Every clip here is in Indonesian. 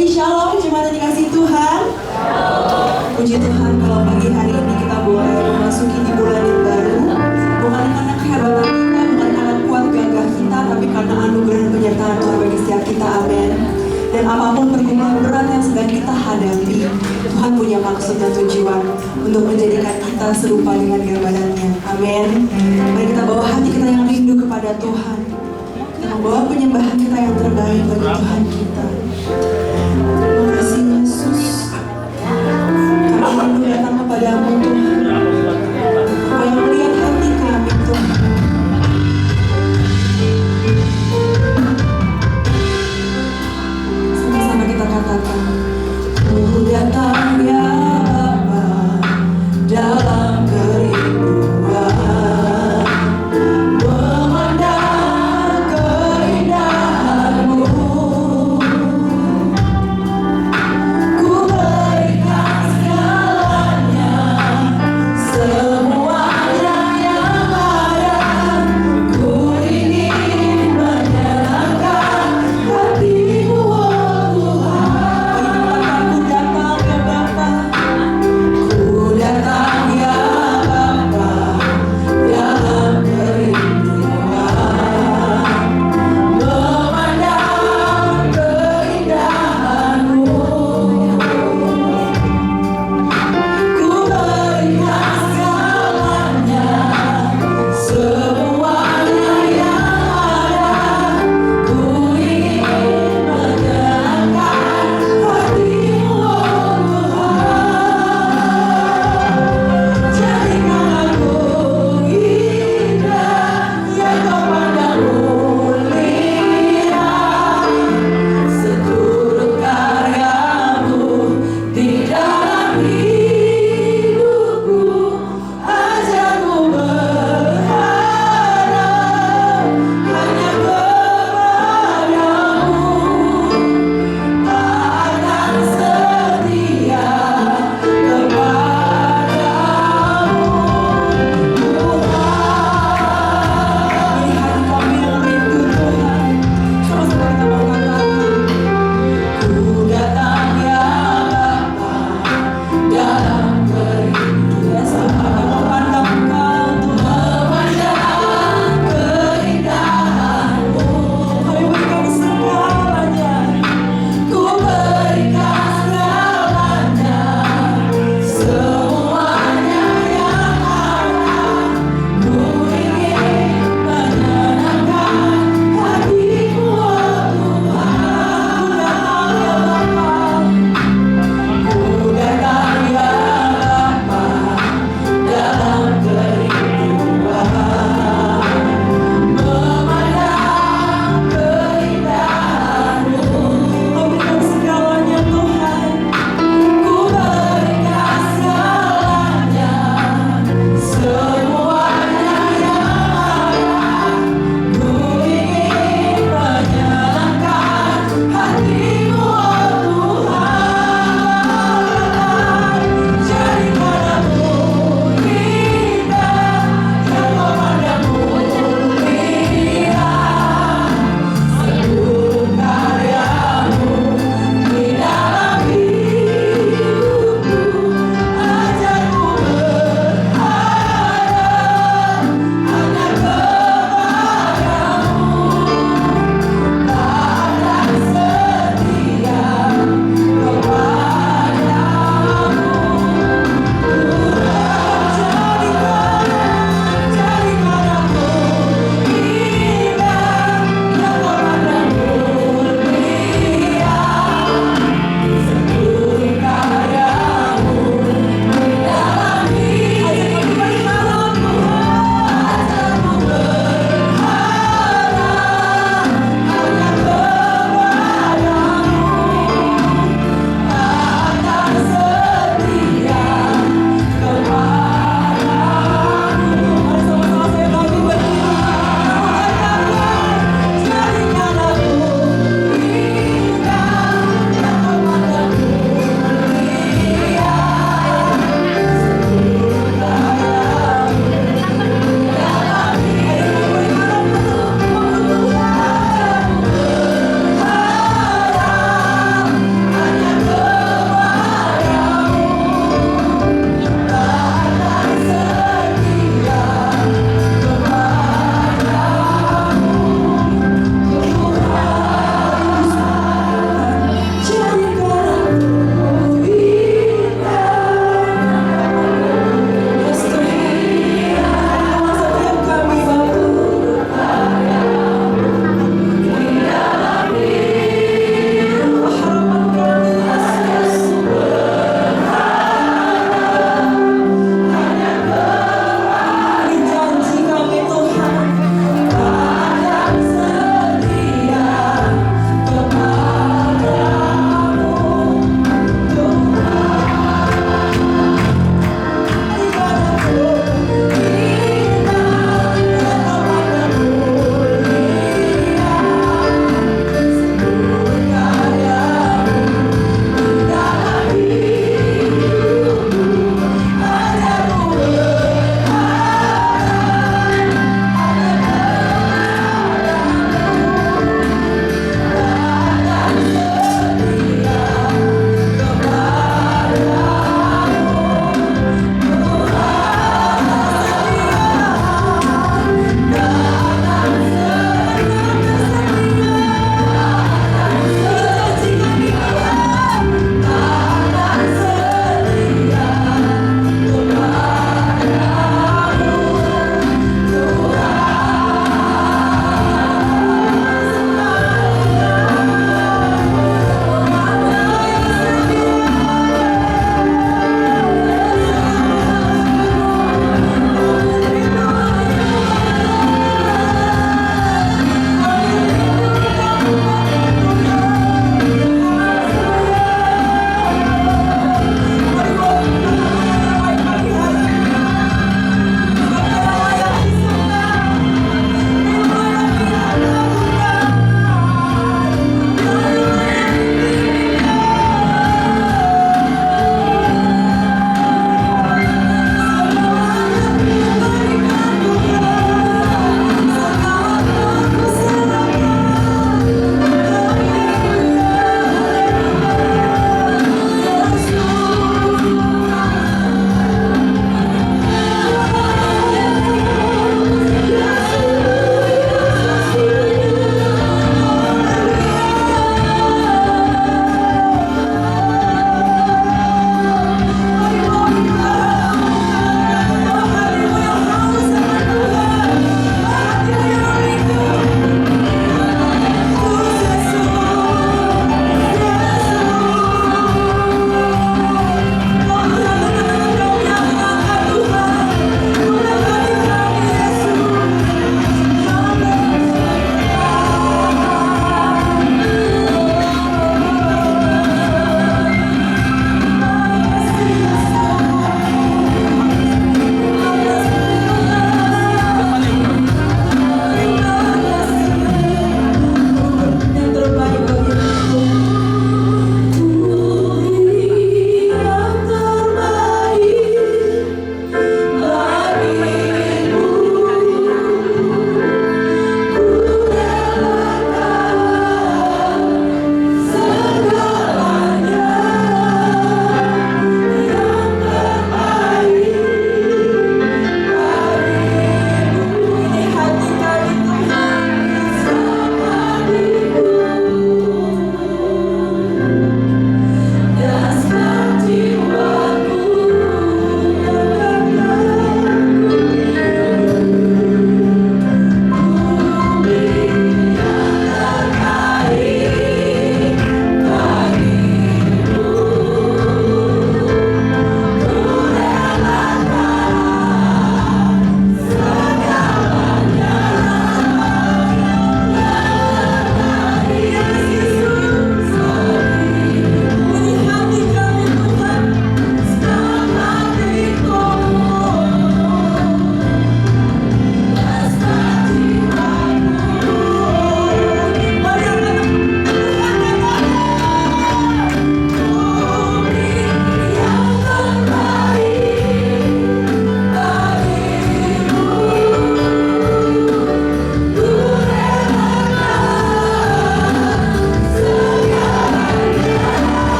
pagi, shalom, jemaat yang dikasihi Tuhan. Puji Tuhan kalau pagi hari ini kita boleh memasuki di bulan yang baru. Bukan karena kehebatan kita, bukan karena kuat gagah kita, tapi karena anugerah dan penyertaan Tuhan bagi setiap kita, amin. Dan apapun pergumulan berat yang sedang kita hadapi, Tuhan punya maksud dan tujuan untuk menjadikan kita serupa dengan gambarannya, amin. Mari kita bawa hati kita yang rindu kepada Tuhan, kita membawa penyembahan kita yang terbaik bagi Tuhan kita. Terima kasih Yesus, kami rindu datang kepadamu Tuhan, Kau yang melihat hati kami Tuhan. Sama-sama kita katakan, Ku datang ya Bapa dalam kerinduan, memandang keindahan-Mu. Ku berikan segalanya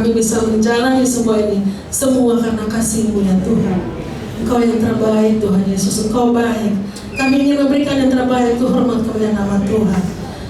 kami bisa menjalani semua ini, semua karena kasih-Mu ya Tuhan. Engkau yang terbaik Tuhan Yesus, Engkau baik. Kami ingin memberikan yang terbaik untuk hormat kepada nama Tuhan.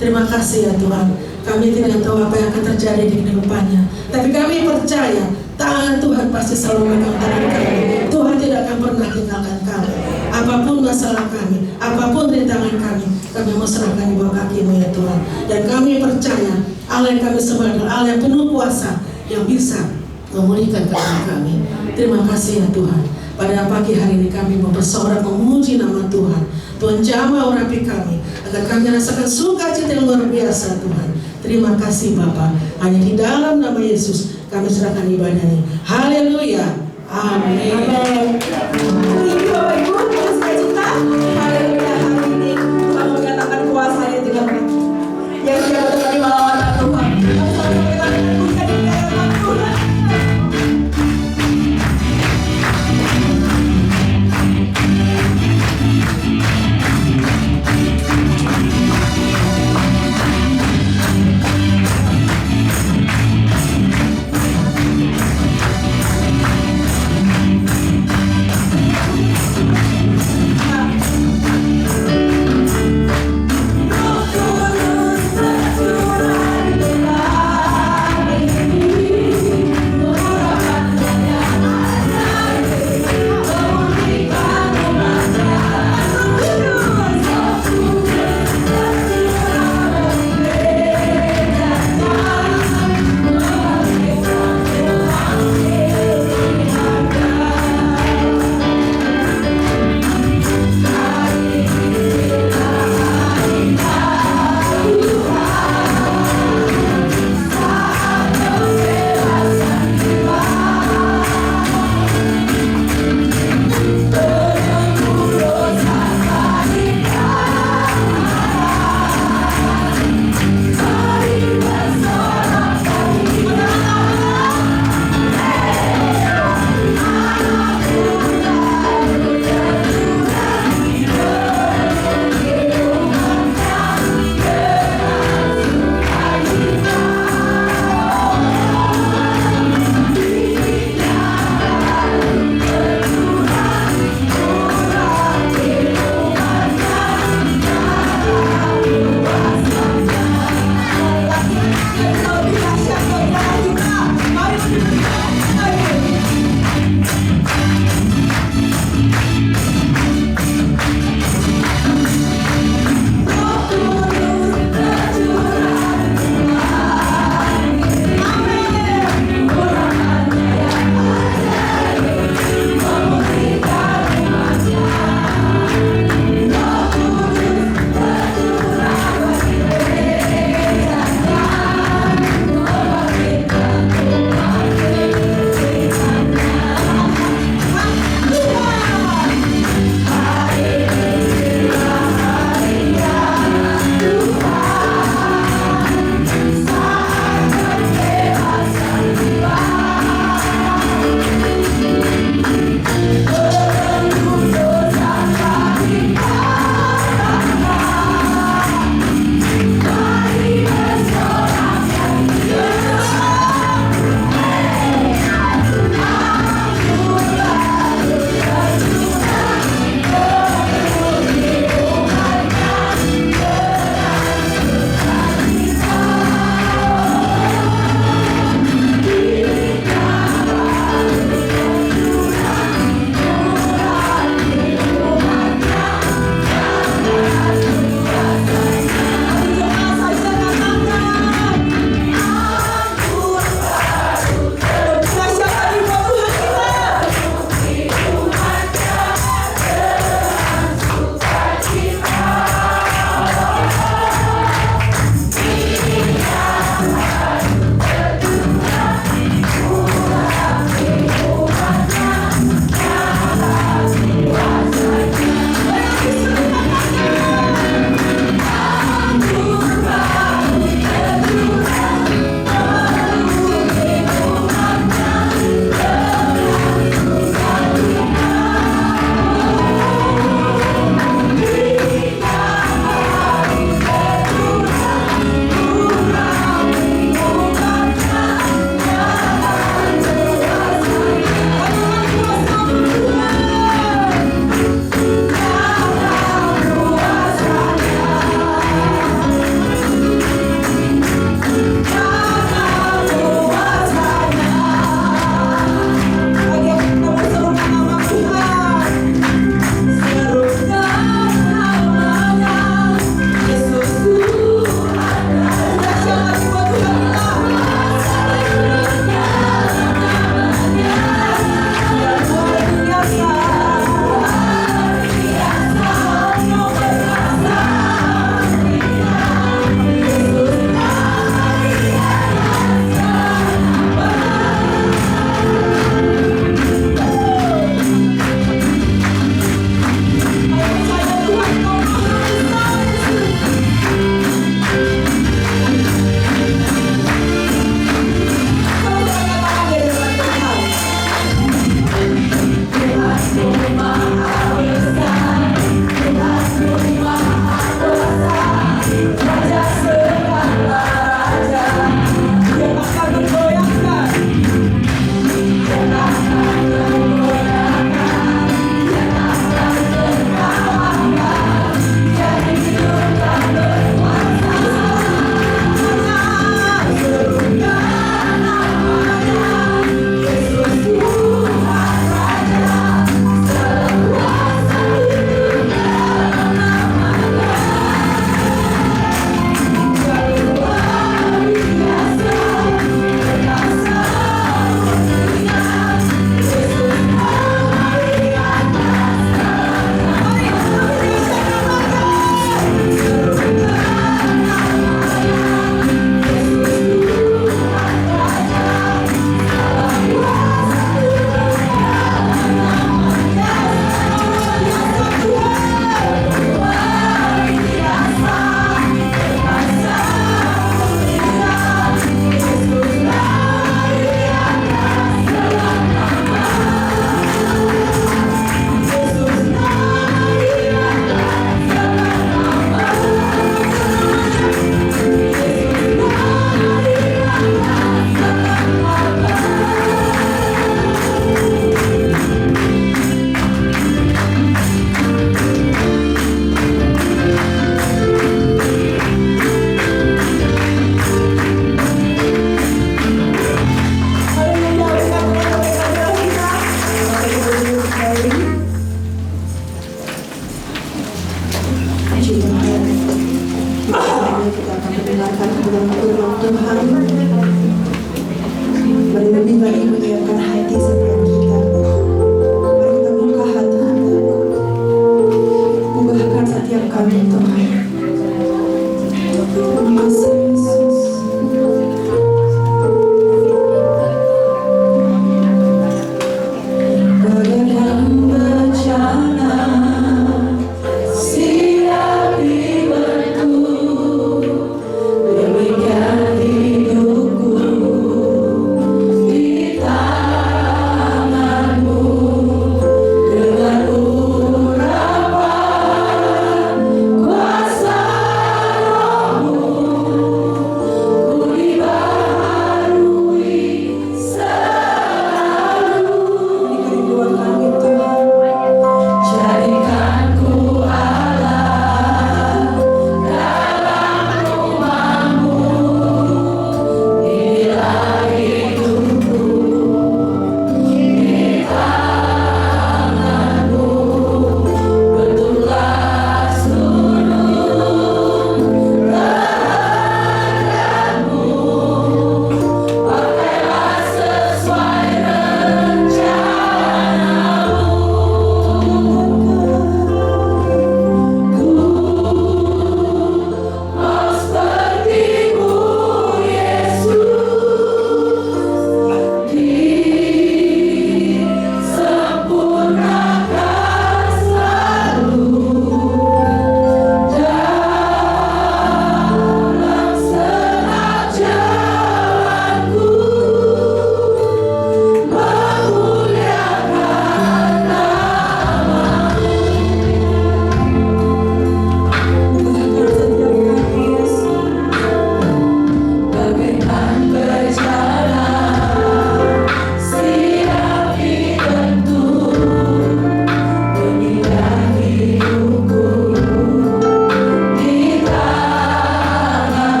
Terima kasih ya Tuhan. Kami tidak tahu apa yang akan terjadi di kehidupannya, tapi kami percaya tangan Tuhan pasti selalu memegang tangan kami. Tuhan tidak akan pernah tinggalkan kami. Apapun masalah kami, apapun rintangan kami mau serahkan di bawah kaki-Mu ya Tuhan. Dan kami percaya Allah yang kami sembah adalah Allah yang penuh kuasa, yang bisa memulihkan keadaan kami. Terima kasih ya Tuhan. Pada pagi hari ini kami mau bersorak memuji nama Tuhan. Tuhan jamah urapi kami, agar kami rasakan sukacita yang luar biasa Tuhan. Terima kasih Bapa. Hanya di dalam nama Yesus kami serahkan ibadah ini. Haleluya. Amin. Ini Bapak Ibu, dengan sukacita, haleluya, hari ini Tuhan menyatakan kuasa-Nya dengan yang siap untuk kami melawan Tuhan. Kami sama-sama kita pujian di dalam Tuhan.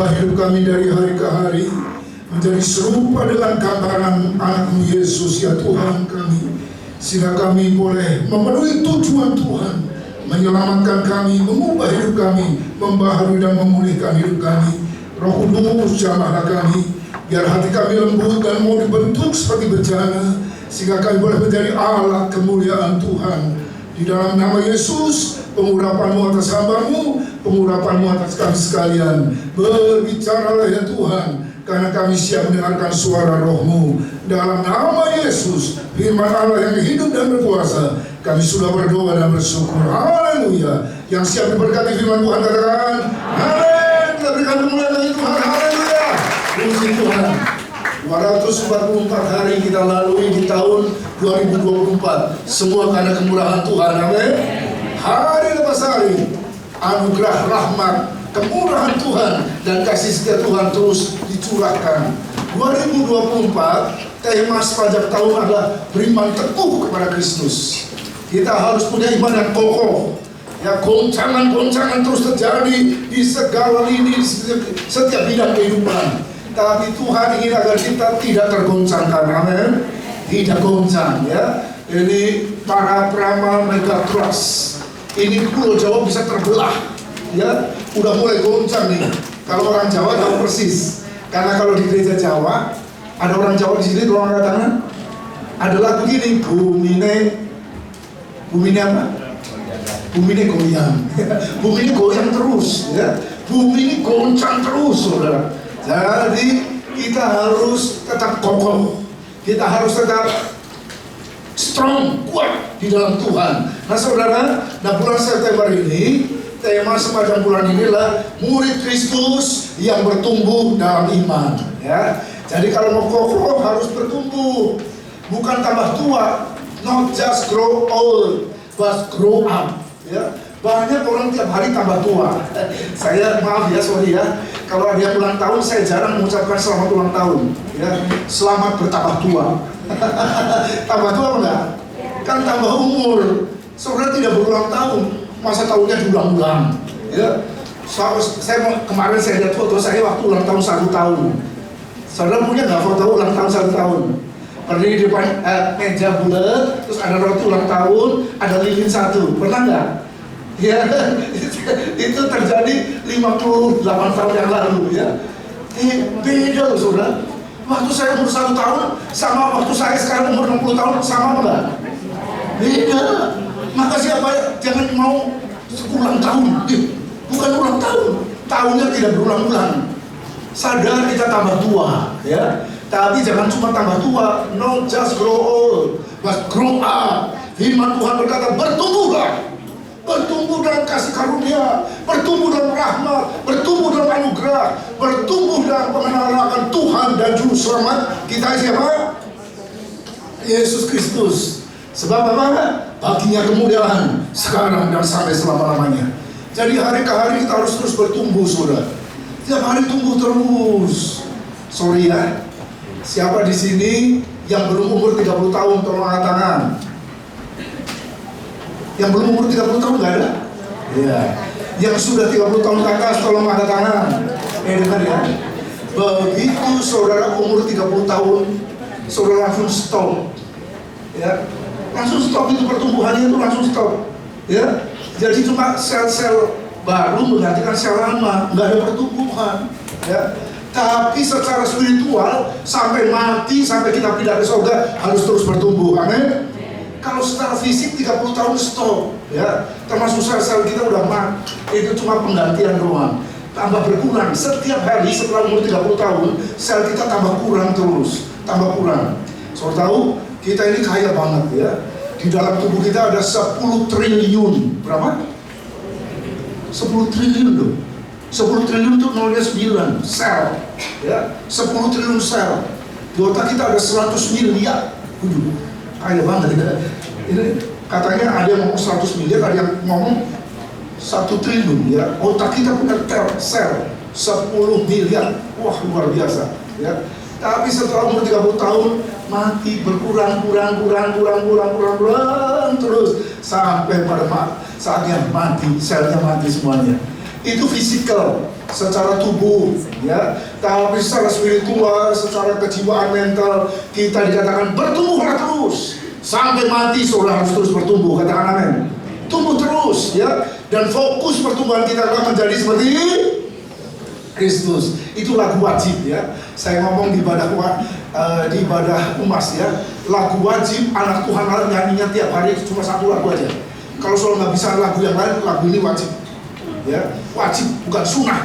Ubah hidup kami dari hari ke hari menjadi serupa dengan gambaran anak-Mu Yesus ya Tuhan kami. Sehingga kami boleh memenuhi tujuan Tuhan, menyelamatkan kami, mengubah hidup kami, membaharui dan memulihkan hidup kami. Roh Kudus jamahlah kami, biar hati kami lembut dan mau dibentuk seperti bejana, sehingga kami boleh menjadi alat kemuliaan Tuhan. Di dalam nama Yesus, pengurapan-Mu atas hamba-Mu, pengurapan-Mu atas kami sekalian. Berbicaralah ya Tuhan, karena kami siap mendengarkan suara Roh-Mu. Dalam nama Yesus, firman Allah yang hidup dan berkuasa, kami sudah berdoa dan bersyukur. Haleluya. Yang siap diberkati firman Tuhan katakan amin. Kita berikan kemuliaan bagi Tuhan. Haleluya. Puji Tuhan. 244 hari kita lalui di tahun 2024. Semua karena kemurahan Tuhan. Amin. Hari lepas hari, anugerah rahmat, kemurahan Tuhan dan kasih setia Tuhan terus dicurahkan. 2024 tema sepanjang tahun adalah beriman teguh kepada Kristus. Kita harus punya iman yang kokoh. Ya, goncangan-goncangan terus terjadi di segala lini, setiap bidang kehidupan. Tapi Tuhan ingin agar kita tidak tergoncangkan. Amin. Tidak goncang ya. Ini para peramal mega trust. Ini Pulau Jawa bisa terbelah. Ya, udah mulai goncang nih. Kalau orang Jawa tahu persis. Karena kalau di gereja Jawa, ada orang Jawa di sini, tolong angkat tangan. Adalah begini, bumi apa? Bumi ini goyang. Bumi ini goyang terus, ya. Bumi ini goncang terus, saudara. Jadi kita harus tetap kokoh. Kita harus tetap strong, kuat di dalam Tuhan. Nah, saudara, bulan September ini tema sepanjang bulan inilah murid Kristus yang bertumbuh dalam iman. Ya, jadi kalau mau kokoh harus bertumbuh, bukan tambah tua. Not just grow old, but grow up. Ya, banyak orang tiap hari tambah tua. Saya maaf ya, sorry ya. Kalau ada yang ulang tahun, saya jarang mengucapkan selamat ulang tahun. Ya, selamat bertambah tua. Tambah tua enggak? Kan tambah umur. Saudara tidak berulang tahun. Masa tahunnya diulang-ulang, ya. Kemarin saya lihat foto saya waktu ulang tahun 1 tahun. Saudara punya nggak foto ulang tahun 1 tahun? Berdiri di depan meja bulat, terus ada roti ulang tahun, ada lilin 1. Pernah nggak? Ya, itu terjadi 58 tahun yang lalu, ya. Beda loh, saudara. Waktu saya umur 1 tahun sama waktu saya sekarang umur 60 tahun sama nggak? Beda. Maka siapa jangan mau ulang tahun, bukan ulang tahun, tahunnya tidak berulang-ulang. Sadar kita tambah tua, ya. Tapi jangan cuma tambah tua, not just grow old, but grow up. Firman Tuhan berkata, bertumbuhlah, bertumbuh dalam kasih karunia, bertumbuh dalam rahmat, bertumbuh dalam anugerah, bertumbuh dalam pengenalan akan Tuhan dan Juru Selamat kita siapa? Yesus Kristus. Sebab apa? Baginya kemuliaan sekarang dan sampai selama-lamanya. Jadi hari ke hari kita harus terus bertumbuh, saudara. Tiap hari tumbuh terus. Sorry ya, siapa di sini yang belum umur 30 tahun tolong angkat tangan. Yang belum umur 30 tahun nggak ada? Iya. Yang sudah 30 tahun ke atas tolong angkat tangan. Dengar ya. Begitu saudara umur 30 tahun, saudara langsung stop. Ya. Langsung stop, itu pertumbuhannya itu langsung stop. Ya. Jadi cuma sel-sel baru menggantikan sel lama, nggak ada pertumbuhan. Ya. Tapi secara spiritual sampai mati, sampai kita pindah ke surga harus terus bertumbuh. Amin. Kalau secara fisik 30 tahun stop, ya. Termasuk sel-sel kita udah mati, itu cuma penggantian doang. Tambah berkurang setiap hari setelah umur 30 tahun, sel kita tambah kurang terus, tambah kurang. Saudara tahu, kita ini kaya banget ya. Di dalam tubuh kita ada 10 triliun. Berapa? 10 triliun loh. 10 triliun itu nolnya 9 sel, ya. 10 triliun sel. Di otak kita ada 100 miliar. Kaya banget ya. Ini katanya ada yang ngomong 100 miliar, ada yang ngomong 1 triliun ya. Otak kita punya sel 10 miliar. Wah, luar biasa ya. Tapi setelah umur 30 tahun mati, berkurang terus sampai pada saatnya mati, selnya mati semuanya. Itu fisikal. secara tubuh, ya, tapi secara spiritual, secara kejiwaan mental kita dikatakan bertumbuhlah terus sampai mati. Saudara harus terus bertumbuh, katakan amin. Tumbuh terus, ya, dan fokus pertumbuhan kita akan menjadi seperti Kristus. Itu lagu wajib, ya. Saya ngomong di ibadah umas, ya. Lagu wajib anak Tuhan nyanyinya tiap hari cuma satu lagu aja. Kalau soal nggak bisa lagu yang lain, lagu ini wajib, ya. Wajib, bukan sunnah.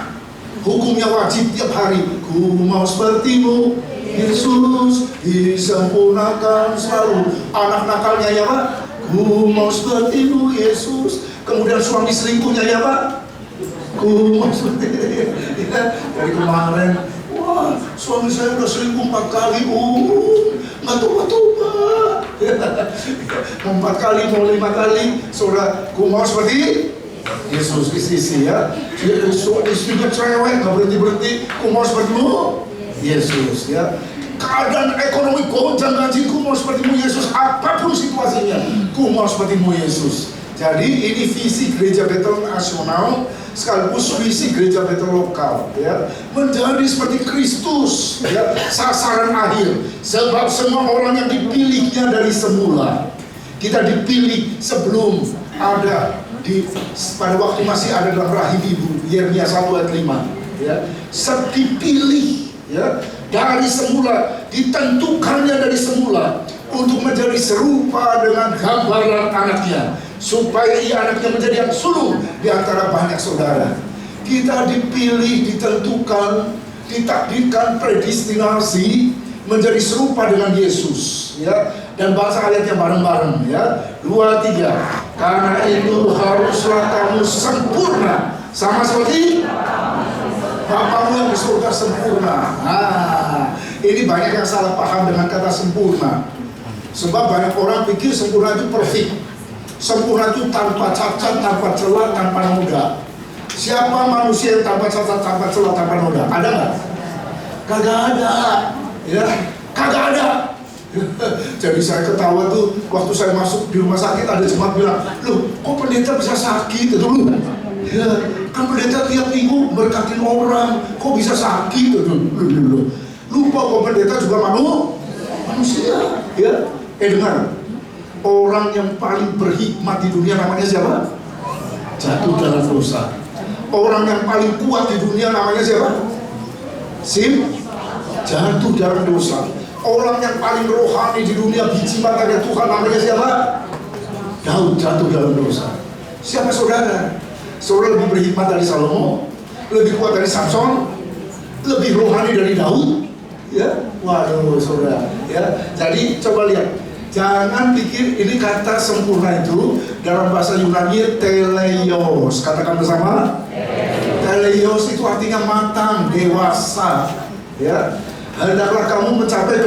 Hukumnya wajib tiap hari. Ku mau sepertimu Yesus, disempurnakan selalu. Anak nakalnya ya Pak, ku mau sepertimu Yesus. Kemudian suami selingkuhnya ya Pak, ku mau seperti ya, dari kemarin, wah suami saya udah selingkuh 4 kali, nggak tobat-tobat. 4 kali mau 5 kali, saudara, ku mau seperti Yesus. Istri ya, istrinya cerewet, nggak berhenti, ku mau sepertimu Yesus, ya. Keadaan ekonomi gonjang ganjing, ku mau sepertimu Yesus. Apapun situasinya, ku mau sepertimu Yesus. Jadi ini visi gereja Betel nasional sekaligus visi gereja Betel lokal, ya, menjadi seperti Kristus, ya, sasaran akhir. Sebab semua orang yang dipilihnya dari semula, kita dipilih sebelum ada pada waktu masih ada dalam rahim ibu, Yeremia 1 ayat 5, ya, dipilih, ya, dari semula, ditentukannya dari semula untuk menjadi serupa dengan gambaran anaknya, supaya ia anaknya menjadi yang sulung di antara banyak saudara. Kita dipilih, ditentukan, ditakdirkan, predestinasi menjadi serupa dengan Yesus, ya. Dan bahasa ayatnya bareng-bareng, ya. 2, 3. Karena itu haruslah kamu sempurna sama seperti Bapamu yang di surga sempurna. Nah, ini banyak yang salah paham dengan kata sempurna. Sebab banyak orang pikir sempurna itu perfect. Sempurna itu tanpa cacat, tanpa celah, tanpa noda. Siapa manusia yang tanpa cacat, tanpa celah, tanpa noda? Ada nggak? Kagak ada, ya, kagak ada. Jadi saya ketawa tuh waktu saya masuk di rumah sakit, ada jemaat bilang, loh kok pendeta bisa sakit? Itu loh, ya, kan pendeta tiap minggu berkatin orang, kok bisa sakit? Loh. Lupa kok pendeta juga manusia, ya. Dengar, orang yang paling berhikmat di dunia namanya siapa? Jatuh dalam dosa. Orang yang paling kuat di dunia namanya siapa? Jatuh dalam dosa. Orang yang paling rohani di dunia, biji matanya Tuhan, namanya siapa? Daud, jatuh dalam dosa. Siapa saudara? Saudara lebih berhikmat dari Salomo, lebih kuat dari Samson, lebih rohani dari Daud, ya. Waduh saudara, ya. Jadi coba lihat, jangan pikir ini kata sempurna itu dalam bahasa Yunani teleios. Katakan bersama, teleios itu artinya matang, dewasa, ya. Hendaklah kamu mencapai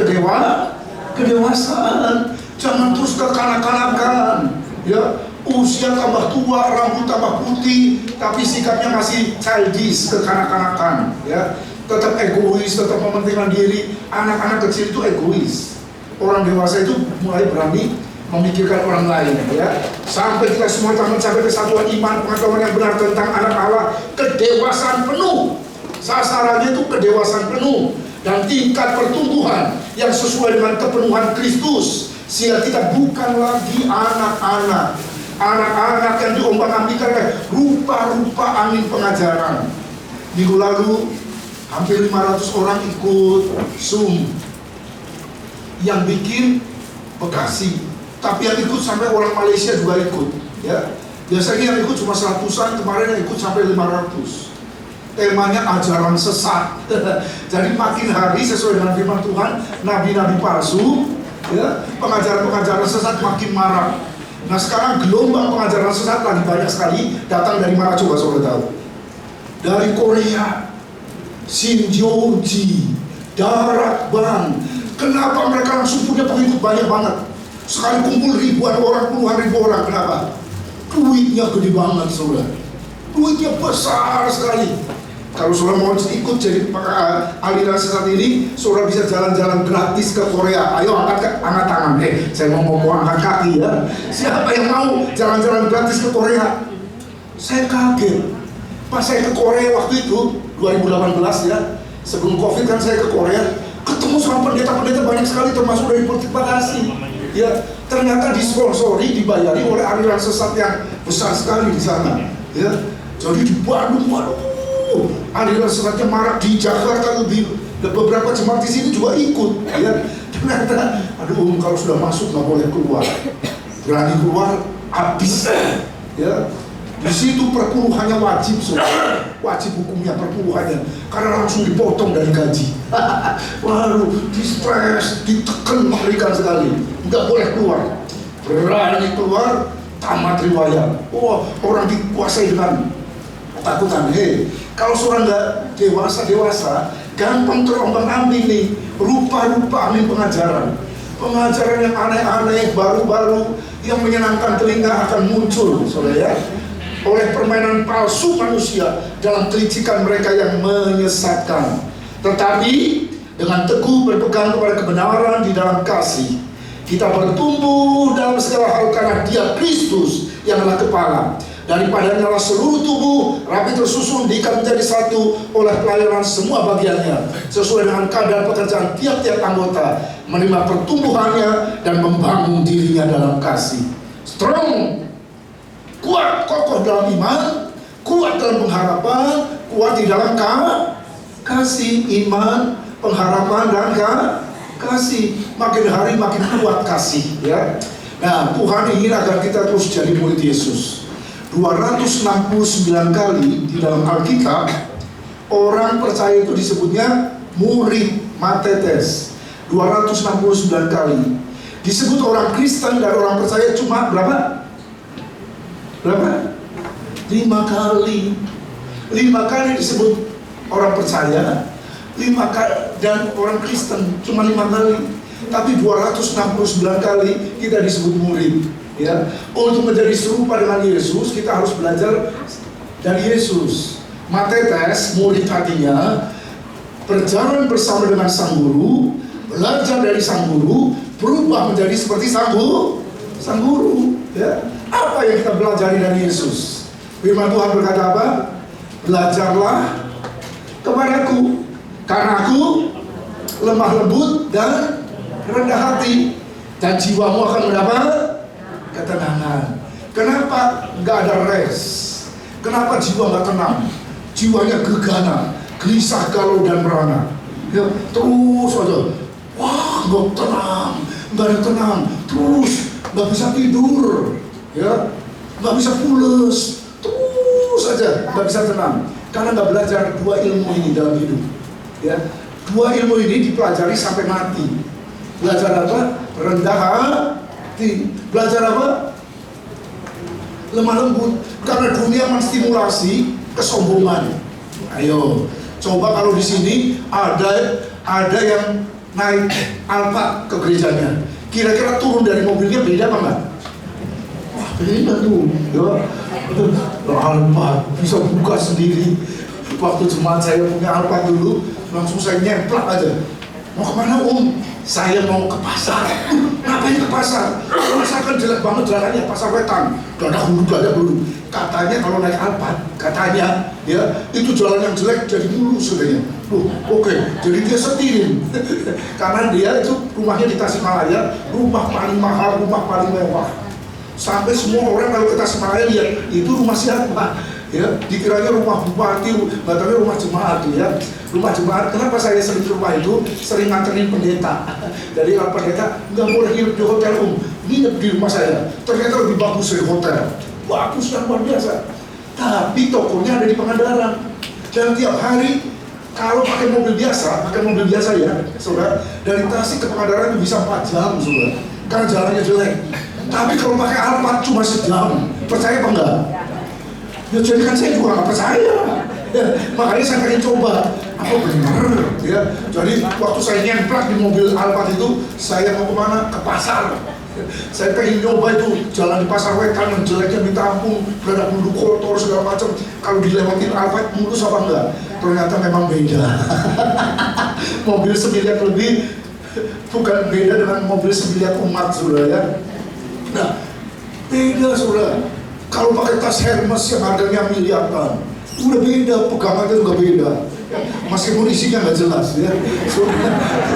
kedewasaan. Jangan terus kekanak-kanakan, ya. Usia tambah tua, rambut tambah putih, tapi sikapnya masih childish, kekanak-kanakan, ya. Tetap egois, tetap mementingkan diri. Anak-anak kecil itu egois. Orang dewasa itu mulai berani memikirkan orang lain, ya. Sampai kita semua telah mencapai kesatuan iman, pengetahuan yang benar tentang anak Allah, kedewasaan penuh. Sasarannya itu kedewasaan penuh dan tingkat pertumbuhan yang sesuai dengan kepenuhan Kristus, sehingga kita bukan lagi anak-anak yang diombang-ambingkan oleh rupa-rupa angin pengajaran. Minggu lalu hampir 500 orang ikut Zoom. Yang bikin Bekasi, tapi yang ikut sampai orang Malaysia juga ikut, ya. Biasanya yang ikut cuma 100-an, kemarin yang ikut sampai 500. Temanya ajaran sesat. Jadi makin hari sesuai dengan firman Tuhan, nabi-nabi palsu, ya, pengajaran-pengajaran sesat makin marak. Nah sekarang gelombang pengajaran sesat lagi banyak sekali. Datang dari mana coba saudara tahu? Dari Korea, Shinjoji, Darat Bang. Kenapa mereka langsung punya pengikut banyak banget? Sekali kumpul ribuan orang, puluhan ribu orang. Kenapa? Duitnya gede banget saudara. Duitnya besar sekali. Kalau saudara mau ikut jadi aliran sesat ini, saudara bisa jalan-jalan gratis ke Korea. Ayo angkat tangan. Saya mau angkat kaki, ya. Siapa yang mau jalan-jalan gratis ke Korea? Saya kaget. Pas saya ke Korea waktu itu, 2018 ya, sebelum COVID kan saya ke Korea, ketemu sama pendeta-pendeta banyak sekali, termasuk dari Bukit Bekasi. Ya, ternyata disponsori, dibayari oleh aliran sesat yang besar sekali di sana. Ya, jadi di Bandung, waduh, aliran sesatnya marak, di Jakarta lebih, beberapa jemaat di sini juga ikut. Ya, ternyata, aduh, kalau sudah masuk nggak boleh keluar, berani keluar habis. Ya, di situ perpuluhannya wajib, wajib hukumnya perpuluhannya, karena langsung dipotong dari gaji. Waduh, di stres, ditekan mengerikan sekali, nggak boleh keluar. Berani keluar, tamat riwayat. Oh, orang dikuasai dengan ketakutan. Kalau seorang nggak dewasa, gampang terombang-ambing nih, rupa-rupa ambil pengajaran yang aneh-aneh, baru-baru, yang menyenangkan telinga akan muncul, saudara ya, oleh permainan palsu manusia dalam kelicikan mereka yang menyesatkan. Tetapi dengan teguh berpegang kepada kebenaran di dalam kasih, kita bertumbuh dalam segala hal karena Dia Kristus yang adalah kepala. Daripadanya lah seluruh tubuh rapi tersusun diikat menjadi satu oleh pelayanan semua bagiannya sesuai dengan kadar pekerjaan tiap-tiap anggota, menerima pertumbuhannya dan membangun dirinya dalam kasih. Strong, kuat, kokoh dalam iman, kuat dalam pengharapan, kuat di dalam kasih, iman, pengharapan dan kasih. Makin hari makin kuat kasih, ya. Nah, Tuhan ingin agar kita terus jadi murid Yesus. 269 kali di dalam Alkitab orang percaya itu disebutnya murid, matetes. 269 kali. Disebut orang Kristen dan orang percaya cuma berapa? 5 kali. 5 kali disebut orang percaya, 5 kali, dan orang Kristen cuma 5 kali. Tapi 269 kali kita disebut murid. Ya, untuk menjadi serupa dengan Yesus, kita harus belajar dari Yesus. Matetes, murid artinya berjalan bersama dengan sang guru, belajar dari sang guru, berubah menjadi seperti sang guru. Ya. Apa yang kita pelajari dari Yesus? Firman Tuhan berkata apa? Belajarlah kepadaku, karena aku lemah lembut dan rendah hati, dan jiwamu akan mendapat ketenangan. Kenapa nggak ada rest? Kenapa jiwa nggak tenang? Jiwanya gegana, gelisah, galau dan merana. Ya, terus aja, wah nggak tenang, nggak ada tenang, terus nggak bisa tidur, ya, nggak bisa pules, terus aja nggak bisa tenang. Karena nggak belajar 2 ilmu ini dalam hidup. Ya, 2 ilmu ini dipelajari sampai mati. Belajar apa? Rendah hati. Belajar apa? Lemah lembut. Karena dunia menstimulasi kesombongan. Ayo, coba kalau di sini ada yang naik Alphard ke gerejanya, kira-kira turun dari mobilnya beda apa enggak? Wah, beda tuh. Ya, Alphard bisa buka sendiri. Waktu jemaat saya punya Alphard dulu, langsung saya nyemplak aja. Mau kemana Om? Saya mau ke pasar. Ngapain ke pasar? Pasar kan jelek banget jalannya, pasar wetan. Dadah dulu. Katanya kalau naik Alphard, katanya ya itu jalan yang jelek jadi mulus katanya. Oke. Jadi dia setirin. Karena dia itu rumahnya di Tasikmalaya, rumah paling mahal, rumah paling mewah. Sampai semua orang kalau ke Tasikmalaya lihat itu rumah siapa? Ya, dikiranya rumah bupati, batangnya rumah jemaat ya. Rumah jemaat, kenapa saya sering ke rumah itu? Sering nganterin pendeta. Jadi kalau pendeta nggak boleh hidup di hotel nginep di rumah saya. Ternyata lebih bagus dari hotel. Bagus dan luar biasa. Tapi tokonya ada di Pangandaran. Dan tiap hari kalau pakai mobil biasa ya, saudara, dari Tasik ke Pangandaran itu bisa 4 jam, saudara. Karena jalannya jelek. Tapi kalau pakai Alphard cuma sejam. Percaya apa enggak? Ya jadi kan saya juga nggak percaya. Ya, makanya saya pengen coba apa benar ya. Jadi waktu saya nyemplak di mobil Alphard itu, saya mau kemana? Ke pasar. Saya pengen nyoba itu jalan di pasar wetan yang jeleknya minta ampun, berada penduduk kotor segala macam. Kalau dilewatin Alphard mulus apa enggak? Ternyata memang beda. Mobil 1 miliar lebih bukan beda dengan mobil 1 miliar umat, saudara ya. Nah, beda saudara. Kalau pakai tas Hermes yang harganya miliaran, udah beda, pegangannya juga beda. Meskipun isinya nggak jelas ya.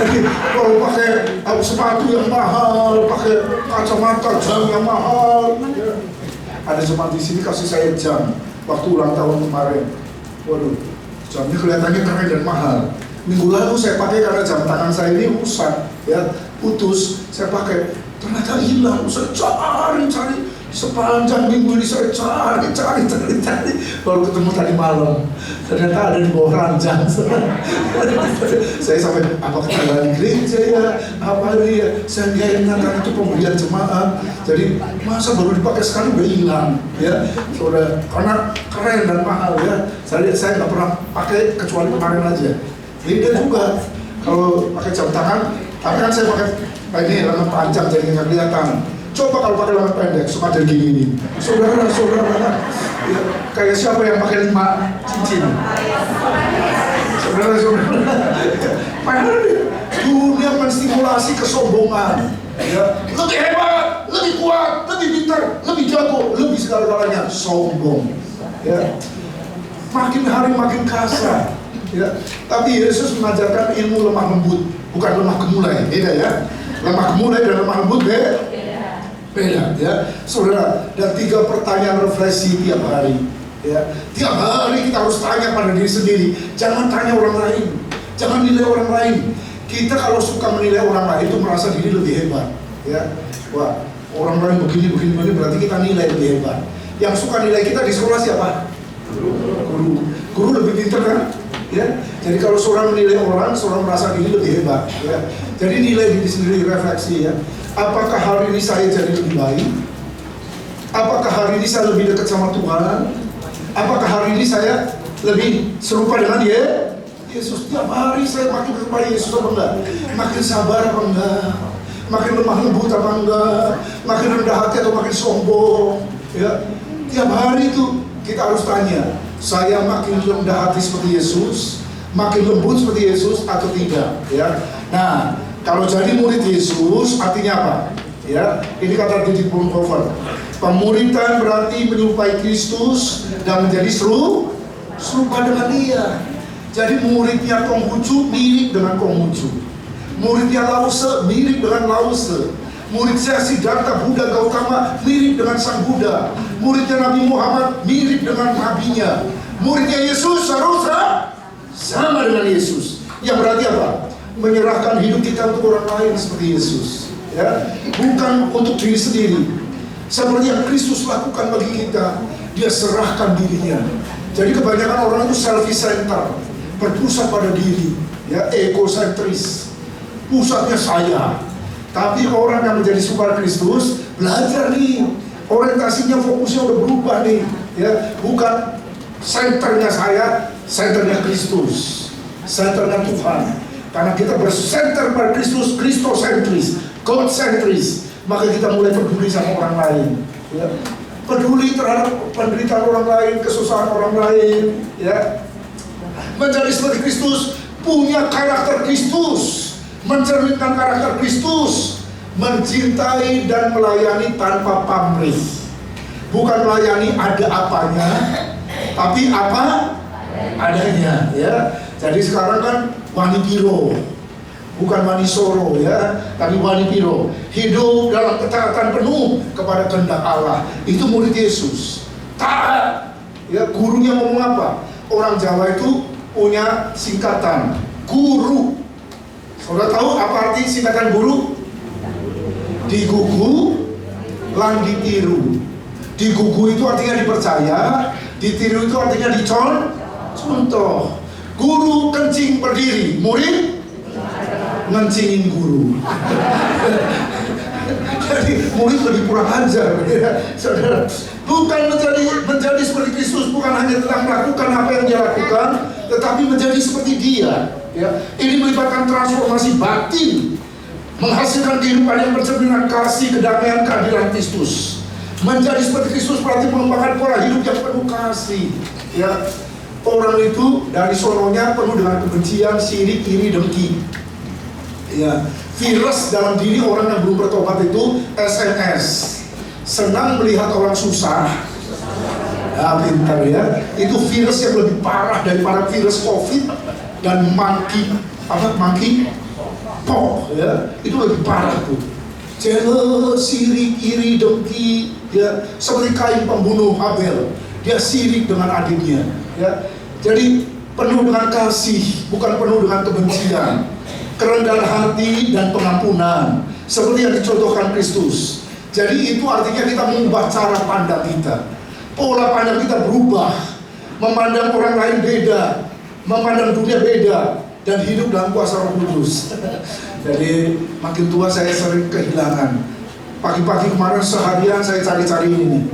Jadi kalau pakai sepatu yang mahal, pakai kacamata, jam yang mahal. Ya. Ada jemaat di sini kasih saya jam waktu ulang tahun kemarin. Waduh, jamnya kelihatannya keren dan mahal. Minggu lalu saya pakai karena jam tangan saya ini rusak, ya, putus. Saya pakai, ternyata hilang. Saya cari sepanjang minggu ini saya cari. Baru ketemu tadi malam. Ternyata ada di bawah ranjang. Saya sampai, apa ketinggalan gereja ya? Apa ini ya? Saya ingat karena itu pembelian jemaat. Jadi masa baru dipakai sekali udah hilang, ya? Sudah karena keren dan mahal ya. Saya nggak pernah pakai kecuali kemarin aja. Beda juga kalau pakai jam tangan. Tapi kan saya pakai ini lengan panjang jadi nggak kelihatan. Coba kalau pakai lengan pendek, suka jadi gini. Saudara, ya, kayak siapa yang pakai 5 cincin? Saudara. Padahal dunia menstimulasi kesombongan. Ya, lebih hebat, lebih kuat, lebih pintar, lebih jago, lebih segala-galanya. Sombong. Ya, makin hari makin kasar. Ya, tapi Yesus mengajarkan ilmu lemah lembut, bukan lemah gemulai. Beda ya. Lemah gemulai dan lemah lembut beda ya, saudara. Dan 3 pertanyaan refleksi tiap hari, ya. Tiap hari kita harus tanya pada diri sendiri. Jangan tanya orang lain, jangan nilai orang lain. Kita kalau suka menilai orang lain itu merasa diri lebih hebat, ya. Wah, orang lain begini berarti kita nilai lebih hebat. Yang suka nilai kita di sekolah siapa? Guru lebih pintar kan? Ya. Jadi kalau seorang menilai orang, seorang merasa diri lebih hebat, ya. Jadi nilai diri sendiri, refleksi ya. Apakah hari ini saya jadi lebih baik? Apakah hari ini saya lebih dekat sama Tuhan? Apakah hari ini saya lebih serupa dengan Yesus? Tiap hari saya makin serupa Yesus apa enggak? Makin sabar apa enggak? Makin lemah lembut apa enggak? Makin rendah hati atau makin sombong? Ya, tiap hari itu kita harus tanya, saya makin rendah hati seperti Yesus, makin lembut seperti Yesus atau tidak? Ya, nah. Kalau jadi murid Yesus artinya apa? Ya, ini kata Dietrich Bonhoeffer. Pemuridan berarti menyerupai Kristus dan menjadi serupa dengan Dia. Jadi muridnya Konghucu mirip dengan Konghucu. Muridnya Lause mirip dengan Lause. Murid saya Siddhartha Buddha Gautama mirip dengan Sang Buddha. Muridnya Nabi Muhammad mirip dengan nabinya. Muridnya Yesus harus sama dengan Yesus. Yang berarti apa? Menyerahkan hidup kita untuk orang lain seperti Yesus, ya, bukan untuk diri sendiri. Seperti yang Kristus lakukan bagi kita, Dia serahkan dirinya. Jadi kebanyakan orang itu self-center, berpusat pada diri, ya, egosentris, pusatnya saya. Tapi orang yang menjadi serupa Kristus belajar nih, orientasinya, fokusnya udah berubah nih, ya, bukan senternya saya, senternya Kristus, senternya Tuhan. Karena kita bersenter pada Kristus, Kristosentris, God-sentris, maka kita mulai peduli sama orang lain, ya. Peduli terhadap penderitaan orang lain, kesusahan orang lain, ya. Menjadi seperti Kristus, punya karakter Kristus, mencerminkan karakter Kristus, mencintai dan melayani tanpa pamrih. Bukan melayani ada apanya, tapi apa adanya, ya. Jadi sekarang kan Wani Piro, bukan Wani Soro ya, tapi Wani Piro. Hidup dalam ketaatan penuh kepada kehendak Allah. Itu murid Yesus. Taat. Ya, gurunya ngomong apa? Orang Jawa itu punya singkatan guru. Saudara tahu apa arti singkatan guru? Digugu, lan ditiru. Digugu itu artinya dipercaya, ditiru itu artinya dicontoh. Guru kencing berdiri, murid ngencingin guru. Jadi murid lebih kurang ajar, ya, saudara. Bukan menjadi seperti Kristus, bukan hanya tentang melakukan apa yang Dia lakukan, tetapi menjadi seperti Dia. Ya, ini melibatkan transformasi batin, menghasilkan kehidupan yang bercerminan kasih, kedamaian, keadilan Kristus. Menjadi seperti Kristus berarti mengembangkan pola hidup yang penuh kasih. Ya. Orang itu dari sononya penuh dengan kebencian, sirik, iri, dengki. Ya, virus dalam diri orang yang belum bertobat itu SNS. Senang melihat orang susah, Ya, pintar ya. Itu virus yang lebih parah daripada virus COVID dan monkeypox ya. Itu lebih parah tuh. Jealous, sirik, iri, dengki, ya, seperti Kain pembunuh Habel. Dia sirik dengan adiknya, ya. Jadi penuh dengan kasih, bukan penuh dengan kebencian. Kerendahan hati dan pengampunan, seperti yang dicontohkan Kristus. Jadi itu artinya kita mengubah cara pandang kita. Pola pandang kita berubah, memandang orang lain beda, memandang dunia beda, dan hidup dalam kuasa Roh Kudus. Jadi makin tua saya sering kehilangan. Pagi-pagi kemarin seharian saya cari-cari ini.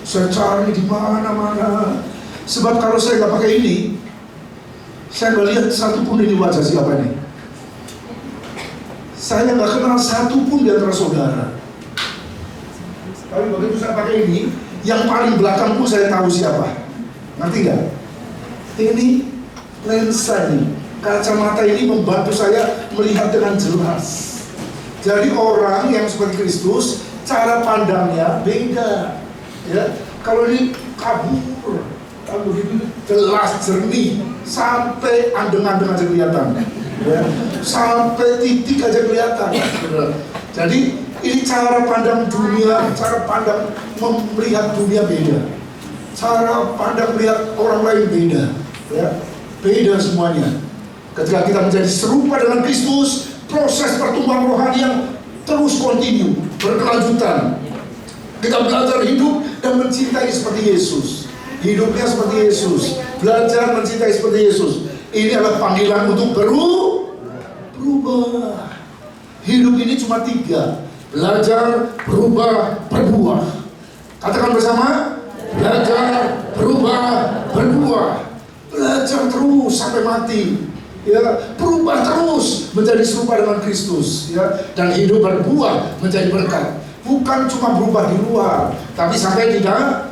Saya cari di mana-mana. Sebab kalau saya nggak pakai ini, saya nggak lihat satu pun ini wajah siapa nih. Saya nggak kenal satu pun di antara saudara. Tapi begitu saya pakai ini, yang paling belakang pun saya tahu siapa. Ngerti nggak? Ini lensa ini, kacamata ini membantu saya melihat dengan jelas. Jadi orang yang seperti Kristus, cara pandangnya beda. Ya, kalau ini kabur, kalau begitu jelas jernih, sampai andeng-andeng aja kelihatan. Ya, sampai titik aja kelihatan. Jadi ini cara pandang dunia, cara pandang melihat dunia beda, cara pandang melihat orang lain beda, ya, beda semuanya. Ketika kita menjadi serupa dengan Kristus, proses pertumbuhan rohani yang terus kontinu, berkelanjutan. Kita belajar hidup dan mencintai seperti Yesus. Hidupnya seperti Yesus, belajar mencintai seperti Yesus. Ini adalah panggilan untuk berubah. Hidup ini cuma 3. Belajar, berubah, berbuah. Katakan bersama, belajar, berubah, berbuah. Belajar terus sampai mati, ya, berubah terus menjadi serupa dengan Kristus, ya, dan hidup berbuah menjadi berkat. Bukan cuma berubah di luar, tapi sampai di dalam.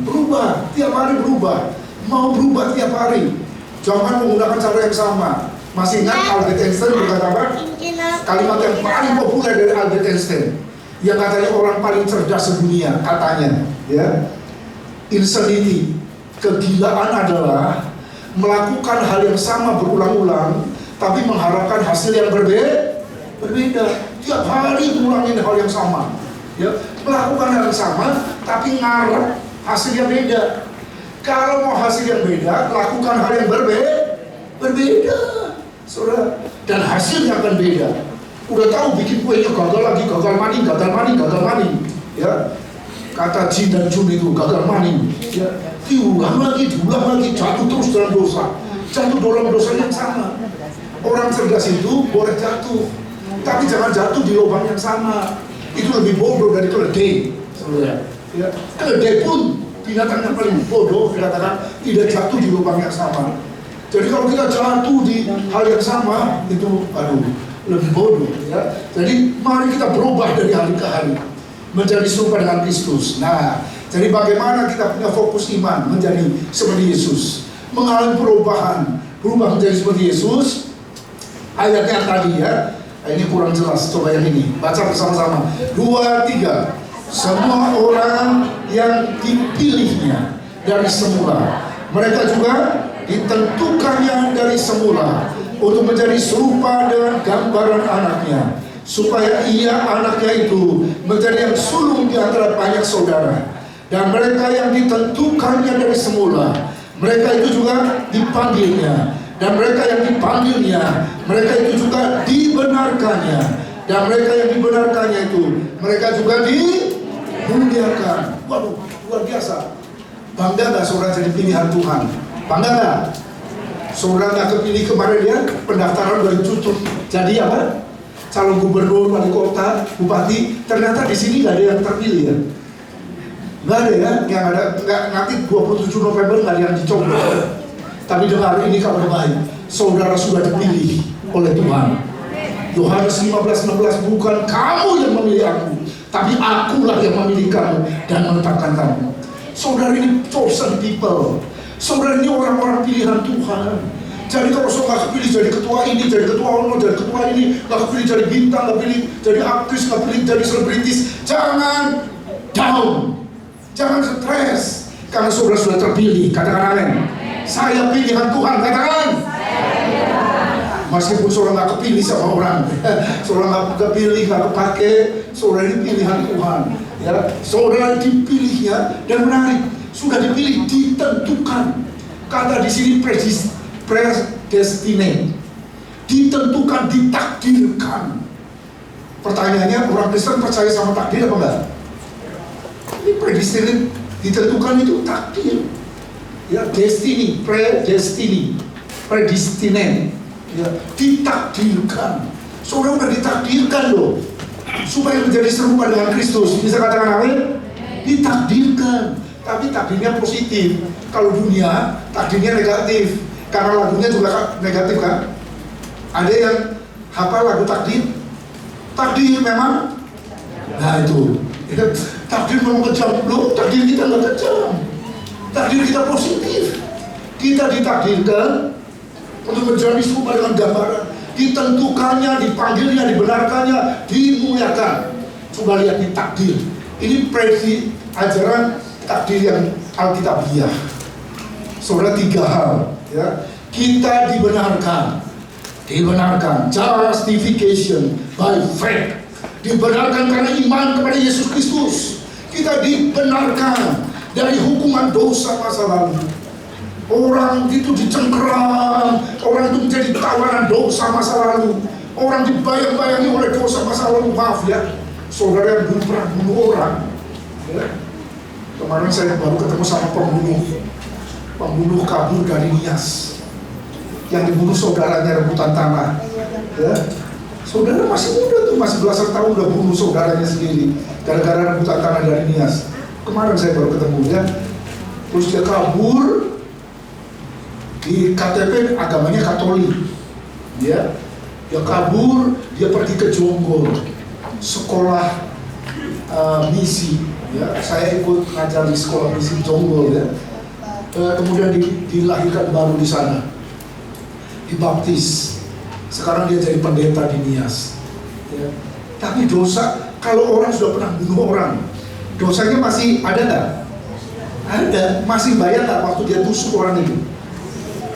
Berubah, tiap hari berubah. Mau berubah tiap hari. Jangan menggunakan cara yang sama. Masih ingat Albert Einstein berkata apa? Kalimat yang paling populer dari Albert Einstein, yang katanya orang paling cerdas sedunia, katanya, ya, insanity, kegilaan adalah melakukan hal yang sama berulang-ulang, tapi mengharapkan hasil yang berbeda. Tiap hari ngulangin hal yang sama, ya, melakukan hal yang sama, tapi ngarep hasil yang beda. Kalau mau hasil yang beda, lakukan hal yang berbeda, saudara, dan hasilnya akan beda. Udah tahu bikin kuenya gagal lagi, gagal maning, ya. Kata Jin dan Jun itu gagal maning, ya. Diulang lagi, jatuh terus dalam dosa, jatuh dalam dosa yang sama. Orang cerdas itu boleh jatuh, tapi jangan jatuh di lubang yang sama. Itu lebih bodoh dari keledai, saudara. Ya. Keledai pun binatang yang paling bodoh, dikatakan tidak jatuh di lubang yang sama. Jadi kalau kita jatuh di hal yang sama, itu lebih bodoh, ya. Jadi mari kita berubah dari hari ke hari menjadi serupa dengan Kristus. Nah, jadi bagaimana kita punya fokus iman menjadi seperti Yesus, mengalami perubahan, berubah menjadi seperti Yesus. Ayatnya tadi, ya, ini kurang jelas. Coba yang ini, baca bersama-sama. 2, 3. Semua orang yang dipilihnya dari semula, mereka juga ditentukannya dari semula untuk menjadi serupa dengan gambaran anaknya, supaya ia, anaknya itu, menjadi yang sulung di antara banyak saudara. Dan mereka yang ditentukannya dari semula, mereka itu juga dipanggilnya. Dan mereka yang dipanggilnya, mereka itu juga dibenarkannya. Dan mereka yang dibenarkannya itu, mereka juga dimuliakan. Waduh, luar biasa. Bangga gak saudara jadi pilihan Tuhan? Bangga gak? Saudara gak kepilih kemarin, ya, pendaftaran udah tutup. Jadi apa? Calon gubernur, wali kota, bupati. Ternyata di sini gak ada yang terpilih, ya. Gak ada, ya. Yang ada, nanti 27 November gak ada yang dicoba. Tapi dengar ini kabar baik, saudara sudah dipilih oleh Tuhan. Yohanes 15:16, bukan kamu yang memilih aku, tapi akulah yang memilih kamu dan menetapkan kamu. Saudara ini chosen people. Saudara ini orang-orang pilihan Tuhan. Jadi kalau saudara kepilih jadi ketua ini, jadi ketua ono, jadi ketua ini, nggak kepilih jadi bintang, nggak pilih jadi aktris, nggak pilih jadi selebritis, jangan down. Jangan stres karena saudara sudah terpilih. Katakan amin. Saya pilihan Tuhan. Katakan. Meskipun saudara nggak kepilih sama orang, saudara nggak kepilih, nggak kepake, saudara ini pilihan Tuhan. Ya, saudara dipilihnya, dan menarik, sudah dipilih, ditentukan. Kata di sini predestinate, ditentukan, ditakdirkan. Pertanyaannya, orang Kristen percaya sama takdir apa enggak? Ini predestinate, ditentukan itu takdir. Ya, destiny, predestinate. Ya, ditakdirkan. Saudara udah ditakdirkan loh, supaya menjadi serupa dengan Kristus. Bisa katakan amin? Ditakdirkan. Tapi takdirnya positif. Kalau dunia, takdirnya negatif. Karena lagunya juga negatif kan? Ada yang hafal lagu takdir? Takdir memang. Nah itu, takdir memang kejam. Loh, takdir kita nggak kejam. Takdir kita positif. Kita ditakdirkan untuk menjadi serupa dengan gambaran, ditentukannya, dipanggilnya, dibenarkannya, dimuliakan. Coba lihat di takdir. Ini prediksi ajaran takdir yang Alkitabiah. Saudara, 3 hal. Ya. Kita dibenarkan, justification by faith. Dibenarkan karena iman kepada Yesus Kristus. Kita dibenarkan dari hukuman dosa masa lalu. Orang itu dicengkeram, orang itu menjadi tawanan dosa masa lalu, orang dibayang-bayangi oleh dosa masa lalu. Maaf ya, saudara yang belum pernah bunuh orang ya. Kemarin saya baru ketemu sama pembunuh kabur dari Nias, yang dibunuh saudaranya rebutan tanah ya. Saudara masih muda tuh, masih belasan tahun udah bunuh saudaranya sendiri gara-gara rebutan tanah dari Nias. Kemarin saya baru ketemu ya. Terus dia kabur. Di KTP agamanya Katolik, dia kabur, dia pergi ke Jonggol, sekolah misi, ya. Saya ikut ngajar di sekolah misi Jonggol, ya. Kemudian dilahirkan baru di sana, dibaptis. Sekarang dia jadi pendeta di Nias. Ya. Tapi dosa, kalau orang sudah pernah bunuh orang, dosanya masih ada nggak? Ada, masih bayar nggak waktu dia tusuk orang itu?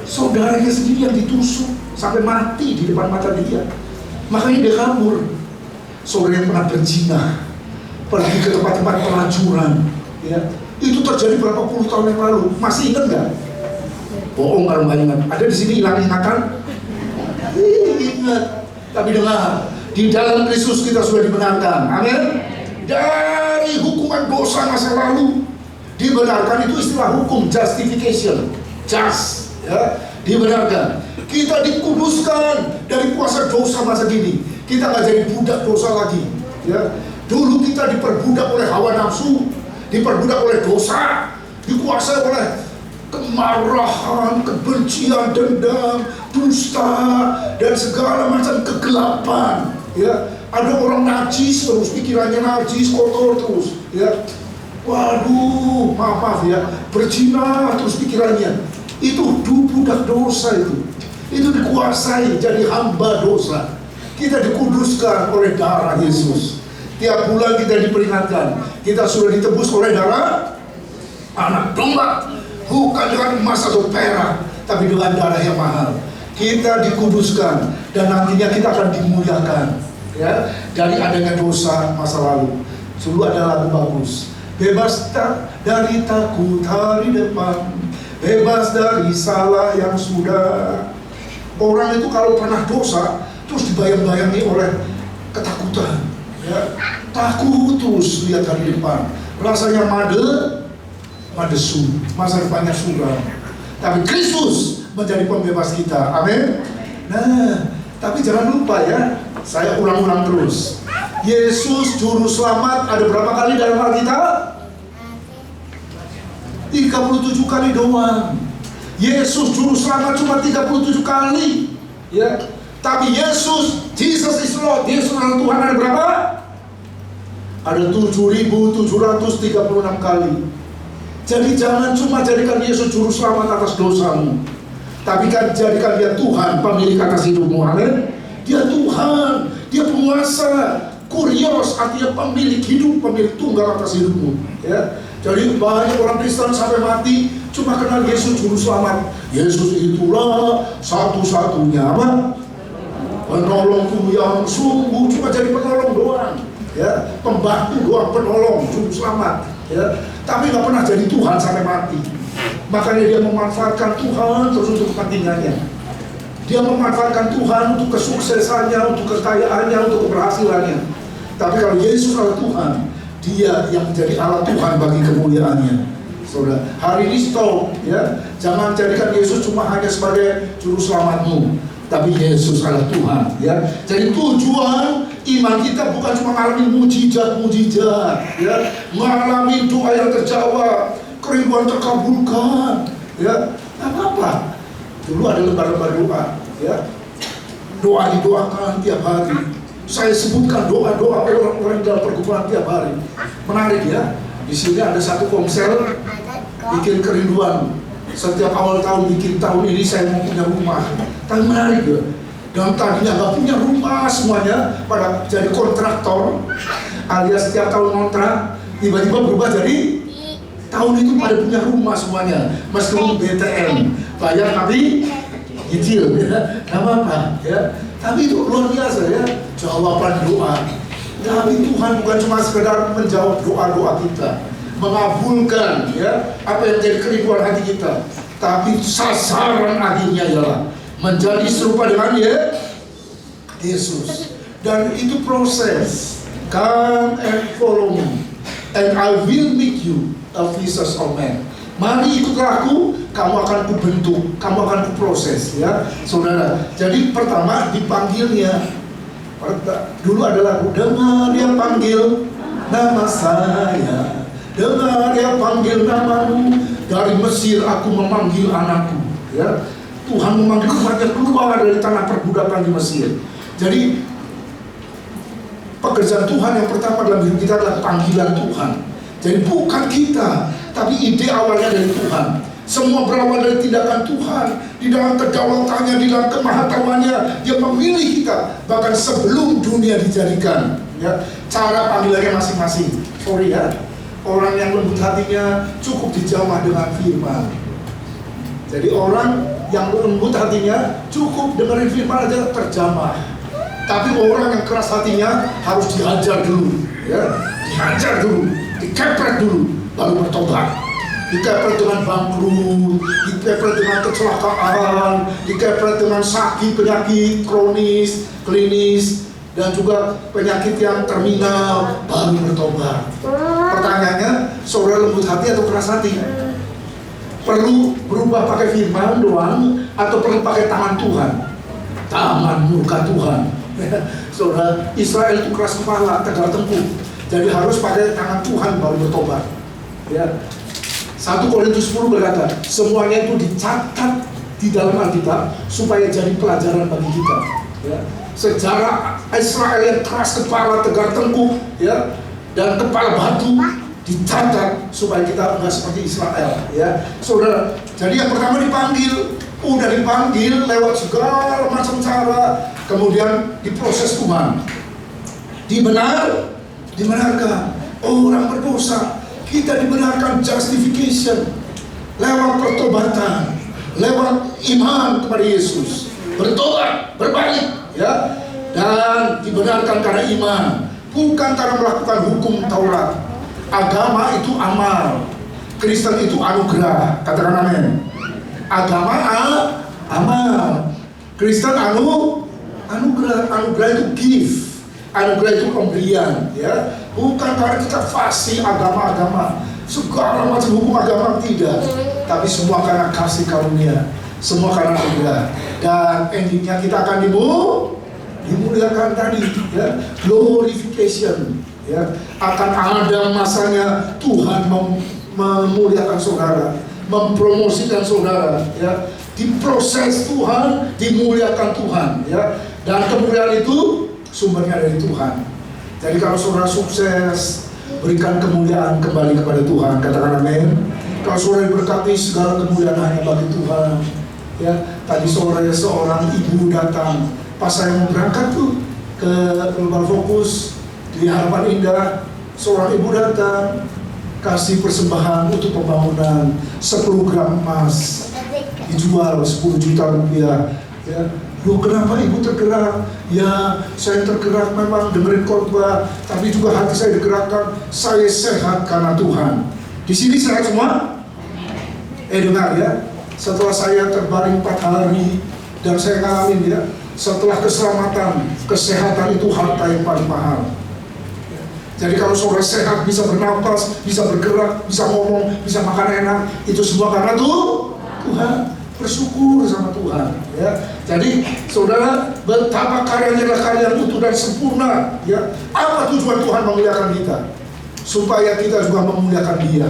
Saudaranya sendiri yang ditusuk sampai mati di depan mata dia. Makanya dia kabur. Saudara yang pernah berzina, pergi ke tempat-tempat pelacuran, ya, itu terjadi berapa puluh tahun yang lalu. Masih ingat nggak? Bohong kalau nggak ingat. Ada di sini hilang ingatan? Ingat. Tapi dengar, di dalam Kristus kita sudah dibenarkan. Amin. Dari hukuman dosa masa lalu dibenarkan. Itu istilah hukum, justification, just. Ya, dibenarkan. Kita dikuduskan dari kuasa dosa masa kini. Kita nggak jadi budak dosa lagi. Ya, dulu kita diperbudak oleh hawa nafsu, diperbudak oleh dosa, dikuasai oleh kemarahan, kebencian, dendam, dusta, dan segala macam kegelapan. Ya, ada orang najis terus, pikirannya najis, kotor terus. Ya, waduh, maaf ya, berzina terus pikirannya. Itu budak dosa itu dikuasai, jadi hamba dosa. Kita dikuduskan oleh darah Yesus. Tiap bulan kita diperingatkan, kita sudah ditebus oleh darah anak domba, bukan dengan emas atau perak, tapi dengan darah yang mahal. Kita dikuduskan dan nantinya kita akan dimuliakan, ya, dari adanya dosa masa lalu. Dulu ada lagu bagus, bebas dari takut hari depan, bebas dari salah yang sudah. Orang itu kalau pernah dosa terus dibayang-bayangi oleh ketakutan, ya. Takut terus lihat hari depan, rasanya madesu, masa depannya suram. Tapi Kristus menjadi pembebas kita, amin. Nah, tapi jangan lupa ya, saya ulang-ulang terus, Yesus juru selamat ada berapa kali dalam Alkitab? 37 kali doang. Yesus juru selamat cuma 37 kali, ya. Tapi Jesus is Lord, Yesus adalah Tuhan ada berapa? Ada 7.736 kali. Jadi jangan cuma jadikan Yesus juru selamat atas dosamu, tapi kan jadikan dia Tuhan, pemilik atas hidupmu. Amin. Dia Tuhan, dia penguasa. Kurios artinya pemilik hidup, pemilik tunggal atas hidupmu, ya. Jadi banyak orang Kristen sampai mati cuma kenal Yesus juru selamat. Yesus itulah satu-satunya apa? Penolongku yang sungguh, cuma jadi penolong doang, ya, pembantu doang, penolong, juru selamat, ya. Tapi nggak pernah jadi Tuhan sampai mati. Makanya dia memanfaatkan Tuhan terus untuk kepentingannya. Dia memanfaatkan Tuhan untuk kesuksesannya, untuk kekayaannya, untuk keberhasilannya. Tapi kalau Yesus adalah Tuhan, Dia yang menjadi Allah Tuhan bagi kemuliaannya. Saudara, hari ini stop, ya. Jangan jadikan Yesus cuma hanya sebagai juru selamatmu, tapi Yesus adalah Tuhan, ya. Jadi tujuan iman kita bukan cuma mengalami mujizat-mujizat, ya, mengalami doa yang terjawab, kerinduan terkabulkan, ya. Tidak apa-apa. Dulu ada lembar-lembar doa, ya. Doa didoakan tiap hari. Saya sebutkan doa-doa orang-orang dalam pergumulan tiap hari. Menarik, ya. Di sini ada satu komsel bikin kerinduan. Setiap awal tahun bikin, tahun ini saya mau punya rumah. Tapi menarik, ya. Dan tadinya nggak punya rumah semuanya, pada jadi kontraktor, alias setiap tahun kontrak, tiba-tiba berubah jadi tahun itu pada punya rumah semuanya. Meskipun BTN, bayar tapi kecil, ya. Nggak apa-apa, ya. Tapi itu luar biasa, ya, jawaban doa. Tapi Tuhan bukan cuma sekedar menjawab doa-doa kita, mengabulkan, ya, apa yang jadi kerinduan hati kita. Tapi sasaran akhirnya ialah menjadi serupa dengan Yesus. Dan itu proses. Come and follow me, and I will make you a fishers of men. Mari ikutlah aku, kamu akan kubentuk, kamu akan kuproses, ya, saudara. Jadi pertama dipanggilnya. Dulu adalah dengar dia panggil nama saya, dengar dia panggil namamu, dari Mesir aku memanggil anakku, ya. Tuhan memanggil umatnya keluar dari tanah perbudakan di Mesir. Jadi pekerjaan Tuhan yang pertama dalam hidup kita adalah panggilan Tuhan. Jadi bukan kita, tapi ide awalnya dari Tuhan. Semua berawal dari tindakan Tuhan. Di dalam kedaulatannya, di dalam kemahatauannya, Dia memilih kita bahkan sebelum dunia dijadikan, ya. Cara panggilannya masing-masing. Sorry, ya, orang yang lembut hatinya cukup dijamah dengan firman. Jadi orang yang lembut hatinya cukup dengerin firman aja terjamah. Tapi orang yang keras hatinya harus dihajar dulu, ya, dihajar dulu, dikepret dulu, baru bertobat. Dikepret dengan bangkrut, dikepret dengan kecelakaan, dikepret dengan sakit, penyakit kronis, klinis, dan juga penyakit yang terminal, baru bertobat. Pertanyaannya, saudara lembut hati atau keras hati? Perlu berubah pakai firman doang atau perlu pakai tangan Tuhan? Tangan murka Tuhan. Saudara, Israel itu keras kepala, tegar tengkuk. Jadi harus pakai tangan Tuhan baru bertobat, ya. 1 Korintus 10 berkata, semuanya itu dicatat di dalam Alkitab supaya jadi pelajaran bagi kita, ya. Sejarah Israel yang keras kepala, tegar tengkuk, ya, dan kepala batu dicatat supaya kita enggak seperti Israel, ya. Saudara, jadi yang pertama dipanggil, udah dipanggil lewat segala macam cara, kemudian diproses Tuhan, dibenarkan. Orang berdosa, kita dibenarkan justification lewat pertobatan, lewat iman kepada Yesus, bertobat, berbalik, ya, dan dibenarkan karena iman, bukan karena melakukan hukum Taurat. Agama itu amal, Kristen itu anugerah. Katakan amin. Agama amal, Kristen anugerah. Anugerah itu gift, anugerah itu pemberian, ya. Bukan karena kita fasih agama-agama, segala macam hukum agama, tidak. Tapi semua karena kasih karunia, semua karena anugerah. Dan endingnya kita akan dimuliakan tadi, ya, glorification, ya. Akan ada masanya Tuhan memuliakan saudara, mempromosikan saudara, ya. Diproses Tuhan, dimuliakan Tuhan, ya. Dan kemuliaan itu sumbernya dari Tuhan. Jadi kalau saudara sukses, berikan kemuliaan kembali kepada Tuhan. Katakan amin. Kalau saudara diberkati, segala kemuliaan hanya bagi Tuhan, ya. Tadi sore seorang ibu datang pas saya mau berangkat tuh ke Global Fokus di Harapan Indah. Seorang ibu datang, kasih persembahan untuk pembangunan 10 gram emas dijual 10 juta rupiah. Ya, loh kenapa ibu tergerak? Ya, saya tergerak memang dengerin khotbah, tapi juga hati saya digerakkan. Saya sehat karena Tuhan. Di sini sehat semua? Dengar ya. Setelah saya terbaring 4 hari dan saya ngalamin ya, setelah keselamatan, kesehatan itu harta yang paling mahal. Jadi kalau saudara sehat, bisa bernapas, bisa bergerak, bisa ngomong, bisa makan enak, itu semua karena Tuhan. Bersyukur sama Tuhan. Ya. Jadi saudara, betapa karyanya adalah karya yang utuh dan sempurna. Ya. Apa tujuan Tuhan memuliakan kita? Supaya kita juga memuliakan Dia.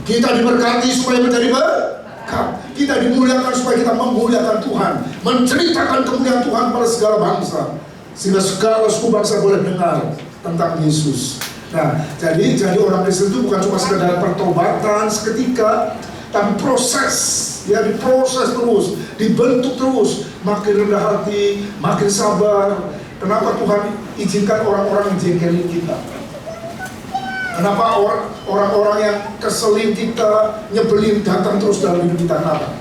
Kita diberkati supaya menjadi berkat. Kita dimuliakan supaya kita memuliakan Tuhan, menceritakan kemuliaan Tuhan pada segala bangsa, sehingga segala suku bangsa boleh dengar tentang Yesus. Nah, jadi orang Kristen itu bukan cuma sekedar pertobatan seketika, tapi proses, ya diproses terus, dibentuk terus, makin rendah hati, makin sabar. Kenapa Tuhan izinkan orang-orang jengkelin kita? Kenapa orang-orang yang keselin kita, nyebelin datang terus dalam hidup kita? Kenapa?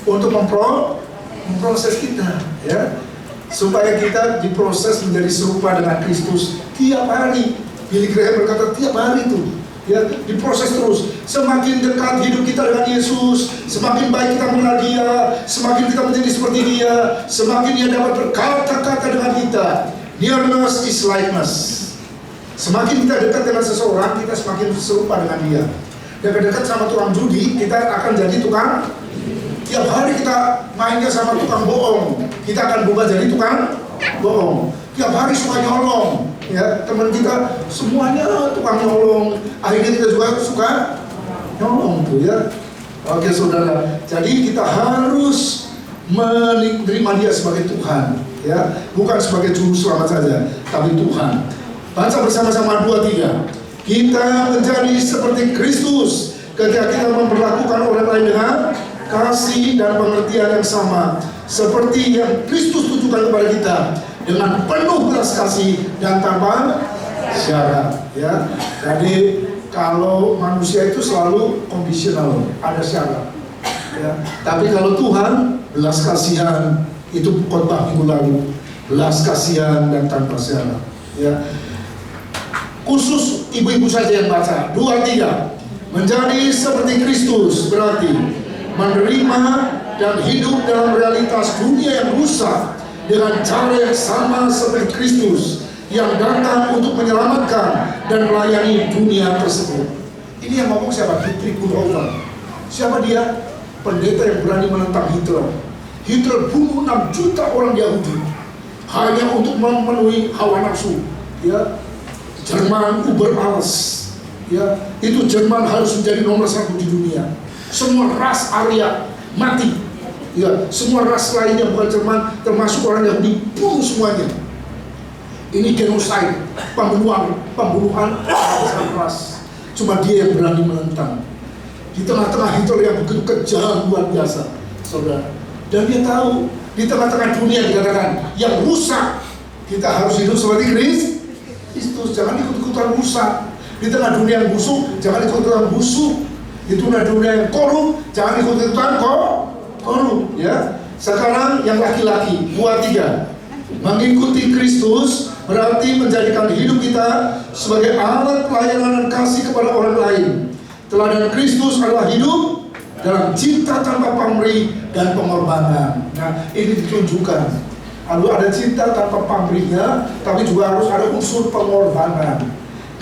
Untuk memproses kita, ya, supaya kita diproses menjadi serupa dengan Kristus tiap hari. Billy Graham berkata tiap hari itu, ya, diproses terus. Semakin dekat hidup kita dengan Yesus, semakin baik kita mengenal Dia, semakin kita menjadi seperti Dia, semakin Dia dapat berkata-kata dengan kita. Nearness is likeness. Semakin kita dekat dengan seseorang, kita semakin serupa dengan dia. Dekat-dekat sama tukang judi, kita akan jadi tukang. Tiap hari kita mainnya sama tukang bohong, kita akan berubah jadi tukang bohong. Tiap hari suka nyolong, ya, teman kita semuanya tukang nyolong. Akhirnya kita juga suka nyolong tuh, ya. Oke saudara, jadi kita harus menerima Dia sebagai Tuhan, ya, bukan sebagai juru selamat saja, tapi Tuhan. Baca bersama-sama 2-3. Kita menjadi seperti Kristus ketika kita memperlakukan orang lain dengan kasih dan pengertian yang sama, seperti yang Kristus tunjukkan kepada kita, dengan penuh belas kasih dan tanpa syarat. Ya, jadi kalau manusia itu selalu kondisional, ada syarat. Ya, tapi kalau Tuhan belas kasihan, itu khotbah minggu lalu, belas kasihan dan tanpa syarat. Ya. Khusus ibu-ibu saja yang baca. 2-3. Menjadi seperti Kristus berarti menerima dan hidup dalam realitas dunia yang rusak dengan cara yang sama seperti Kristus yang datang untuk menyelamatkan dan melayani dunia tersebut. Ini yang ngomong siapa? Dietrich Bonhoeffer. Siapa dia? Pendeta yang berani menentang Hitler. Hitler bunuh 6 juta orang Yahudi hanya untuk memenuhi hawa nafsu. Ya. Jerman Uberals, ya, itu Jerman harus menjadi nomor 1 di dunia. Semua ras Arya mati, ya, semua ras lainnya bukan Jerman, termasuk orang Yahudi, bunuh semuanya. Ini genocide, pembunuhan ras. Cuma dia yang berani menentang. Di tengah-tengah Hitler yang begitu kejam luar biasa, saudara. Dan dia tahu di tengah-tengah dunia dikatakan yang rusak, kita harus hidup seperti Kristus. Jangan ikut-ikutan rusak. Di tengah dunia yang busuk, jangan ikut-ikutan busuk. Di tengah dunia yang korup, jangan ikut-ikutan korup. Ya. Sekarang yang laki-laki, 2-3. Mengikuti Kristus berarti menjadikan hidup kita sebagai alat pelayanan dan kasih kepada orang lain. Teladan Kristus adalah hidup dalam cinta tanpa pamrih dan pengorbanan. Nah, ini ditunjukkan. Lalu ada cinta tanpa pamrihnya, tapi juga harus ada unsur pengorbanan.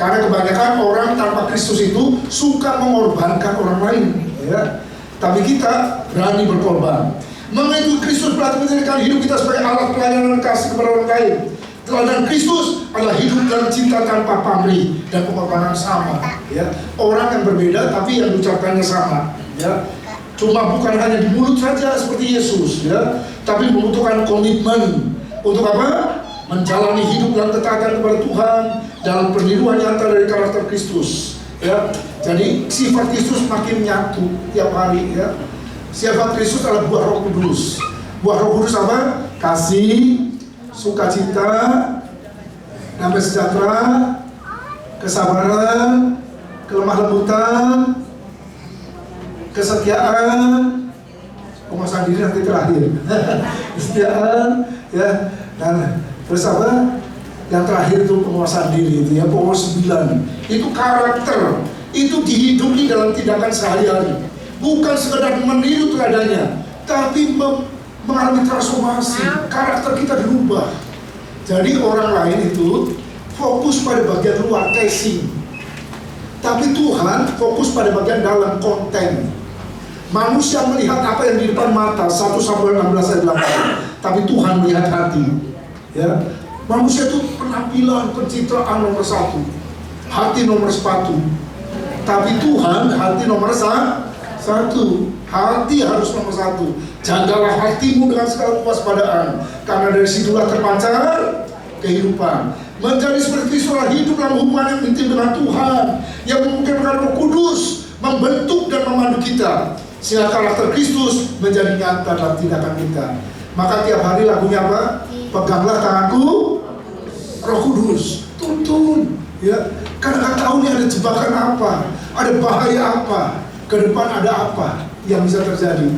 Karena kebanyakan orang tanpa Kristus itu suka mengorbankan orang lain, ya. Tapi kita berani berkorban. Mengikuti Kristus berarti menjadikan hidup kita sebagai alat pelayanan dan kasih kepada orang lain. Teladan Kristus adalah hidup dalam cinta tanpa pamrih dan pengorbanan sama. Ya. Orang yang berbeda tapi yang diucapkannya sama. Ya. Cuma bukan hanya di mulut saja seperti Yesus, ya, tapi membutuhkan komitmen untuk apa? Menjalani hidup dalam ketaatan kepada Tuhan dalam peniruan nyata dari karakter Kristus, ya. Jadi sifat Kristus makin nyatu tiap hari, ya. Sifat Kristus adalah buah Roh Kudus. Buah Roh Kudus apa? Kasih, sukacita, damai sejahtera, kesabaran, kelemah lembutan, kesetiaan, penguasaan diri nanti terakhir. Kesetiaan, ya, dan terus apa? Yang terakhir itu penguasaan diri, itu ya, pokok 9. Itu karakter, itu dihidupi dalam tindakan sehari-hari. Bukan sekedar meniru teladanya, tapi mengalami transformasi. Karakter kita dirubah. Jadi orang lain itu fokus pada bagian luar, casing. Tapi Tuhan fokus pada bagian dalam, konten. Manusia melihat apa yang di depan mata, 1 Samuel 16 ayat 8. Tapi Tuhan melihat hati. Ya. Manusia itu penampilan, pencitraan nomor 1, hati nomor 1. Tapi Tuhan hati nomor 1. Hati harus nomor 1. Jagalah hatimu dengan segala kewaspadaan, karena dari situlah terpancar kehidupan. Menjadi seperti Kristus, hidup dalam hubungan yang intim dengan Tuhan, yang memungkinkan Roh Kudus membentuk dan memandu kita, sehingga karakter Kristus menjadi nyata dalam tindakan kita. Maka tiap hari lagunya apa? Peganglah tanganku, Roh Kudus, tuntun, ya. Karena nggak tahu nih ada jebakan apa, ada bahaya apa, ke depan ada apa yang bisa terjadi.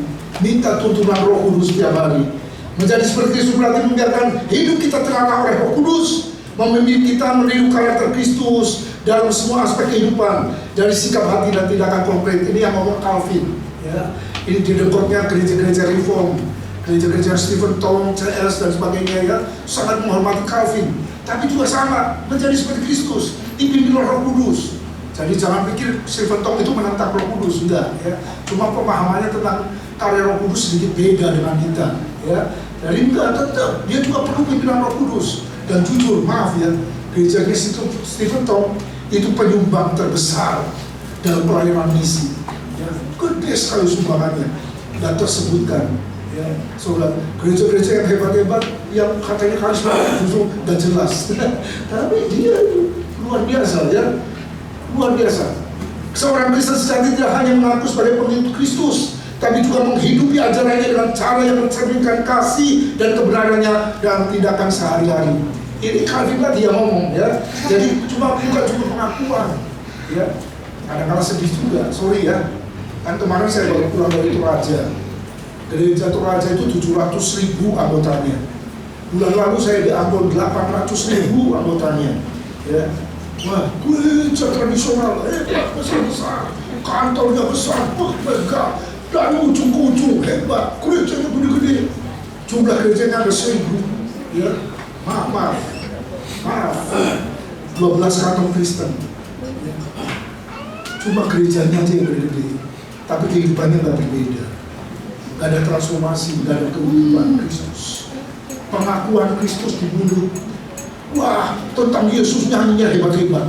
Minta tuntunan Roh Kudus setiap hari. Menjadi seperti Kristus berarti membiarkan hidup kita terarah oleh Roh Kudus, memimpin kita meniru karakter Kristus dalam semua aspek kehidupan, dari sikap hati dan tindakan konkret. Ini yang ngomong Calvin, ya. Ini didekatnya gereja-gereja Reform, gereja-gereja Stephen Tong, C.S. dan sebagainya, ya, sangat menghormati Calvin. Tapi juga sama, menjadi seperti Kristus, dipimpin oleh Roh Kudus. Jadi jangan pikir Stephen Tong itu menentang Roh Kudus, enggak, ya. Cuma pemahamannya tentang karya Roh Kudus sedikit beda dengan kita, ya. Jadi enggak, tetap dia juga perlu pimpinan Roh Kudus. Dan jujur, maaf ya, gereja Stephen Tong itu penyumbang terbesar dalam pelayanan misi, ya. Gede sekali sumbangannya dan tersebutkan. Ya, saudara, gereja-gereja yang hebat-hebat yang katanya karisma justru gak jelas. Tapi dia luar biasa, ya, luar biasa. Seorang Kristen sejati tidak hanya mengaku sebagai pengikut Kristus, tapi juga menghidupi ajarannya dengan cara yang mencerminkan kasih dan kebenarannya dalam tindakan sehari-hari. Ini Calvin lagi yang ngomong, ya. Jadi bukan cuma pengakuan, ya. Kadang-kadang sedih juga, sorry ya. Kan kemarin saya baru pulang dari Toraja. Gereja Toraja itu 700.000 anggotanya. Bulan lalu saya di Ambon 800.000 anggotanya. Ya. Wah, gereja tradisional, besar, kantornya besar, megah, dari ujung ke ujung, hebat, gerejanya gede-gede. Jumlah gerejanya ada 1.000. Ya. Maaf. 12 kantong Kristen. Ya. Cuma gerejanya aja yang gede-gede, tapi kehidupannya nggak berbeda. Gak ada transformasi, gak ada kehidupan Kristus. Pengakuan Kristus di mulut. Wah, tentang Yesus nyanyinya hebat-hebat.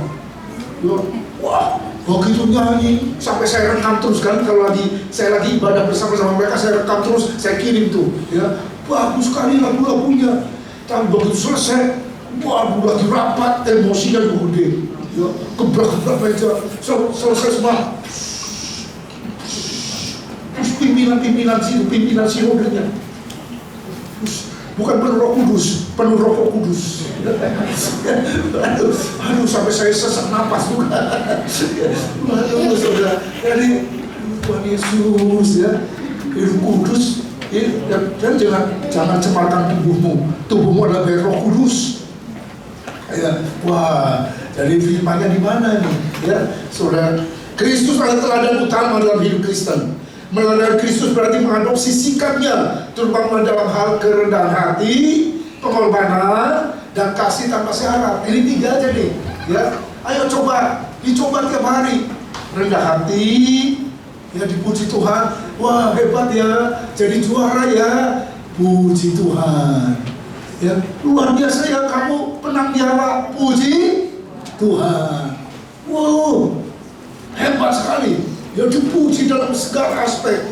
Wah, begitu nyanyi sampai saya rekam terus kan, kalau saya lagi ibadah bersama-sama mereka, saya rekam terus, saya kirim tuh, ya. Bagus sekali lagu-lagunya. Tapi begitu selesai, waduh, lagi rapat, emosinya gede. Ya, gebrak-gebrak meja, selesai semua. Pimpinan sinodenya. Bukan penuh Roh Kudus, penuh Roh Kudus. Aduh, sampai saya sesak napas juga. Aduh, saudara. Jadi Tuhan Yesus, ya, Roh Kudus, ya, dan jangan cemarkan tubuhmu. Tubuhmu adalah dari Roh Kudus. Ya, wah, jadi firman-Nya di mana nih? Ya, saudara. Kristus adalah teladan utama dalam hidup Kristen. Meladani Kristus berarti mengadopsi sikapnya, terutama dalam hal kerendahan hati, pengorbanan, dan kasih tanpa syarat. Ini 3 aja nih, ya. Ayo dicoba tiap hari. Rendah hati, ya, dipuji Tuhan. Wah, hebat ya, jadi juara ya. Puji Tuhan. Ya, luar biasa ya kamu penang piala. Puji Tuhan. Wow, hebat sekali. Ya, dipuji dalam segala aspek.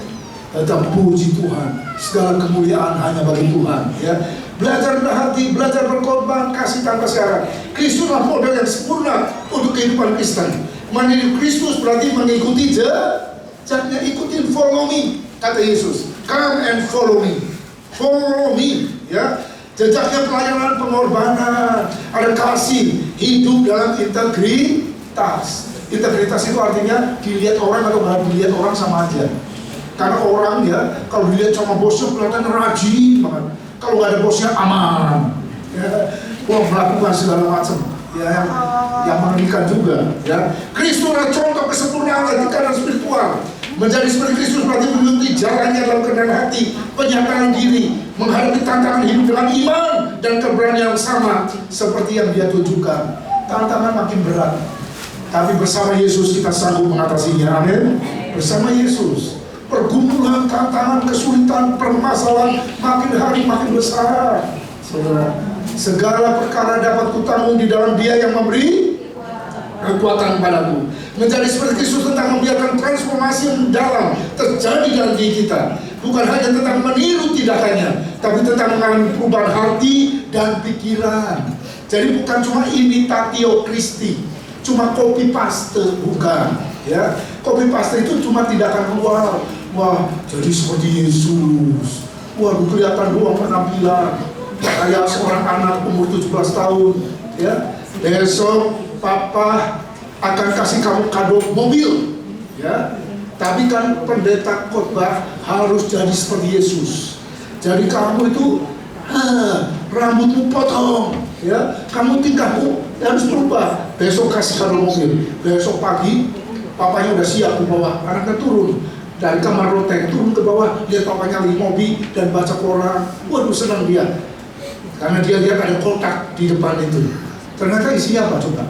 Tetap puji Tuhan. Segala kemuliaan hanya bagi Tuhan, ya. Belajar rendah hati, belajar berkorban, kasih tanpa syarat. Kristuslah model yang sempurna untuk kehidupan Kristen. Meniru Kristus berarti mengikuti jejaknya. Ikutin, follow me, kata Yesus. Come and follow me. Follow me, ya. Jejaknya pelayanan, pengorbanan, ada kasih, hidup dalam integritas. Integritas itu artinya dilihat orang atau nggak dilihat orang sama aja. Karena orang ya, kalau dilihat sama bosnya kelihatan rajin banget. Kalau nggak ada bosnya aman. Ya, melakukan segala macam. Ya, yang mengerikan juga. Ya, Kristus adalah contoh kesempurnaan etika dan spiritual. Menjadi seperti Kristus berarti mengikuti jalannya dalam kerendahan hati, penyataan diri, menghadapi tantangan hidup dengan iman dan keberanian yang sama seperti yang Dia tunjukkan. Tantangan makin berat, tapi bersama Yesus kita sanggup mengatasinya. Amin. Bersama Yesus, pergumulan, tantangan, kesulitan, permasalahan makin hari makin besar. Saudara, segala perkara dapat kutanggung di dalam Dia yang memberi kekuatan padaku. Menjadi seperti Kristus tentang membiarkan transformasi yang dalam terjadi dalam diri kita. Bukan hanya tentang meniru tindakannya, tapi tentang mengalami perubahan hati dan pikiran. Jadi bukan cuma imitatio Christi, cuma copy paste, bukan. Ya, copy paste itu cuma tindakan luar. Wah, jadi seperti Yesus. Wah, kelihatan doang penampilan. Kayak seorang anak umur 17 tahun. Ya, besok Papa akan kasih kamu kado mobil, ya. Tapi kan pendeta khotbah harus jadi seperti Yesus. Jadi kamu itu rambutmu potong, ya. Kamu tingkahmu harus berubah. Besok kasih kado mobil. Besok pagi papanya udah siap ke bawah, anaknya turun dari kamar loteng turun ke bawah, lihat papanya lagi mobil dan baca koran. Waduh, senang dia karena dia lihat ada kotak di depan itu. Ternyata isinya apa coba?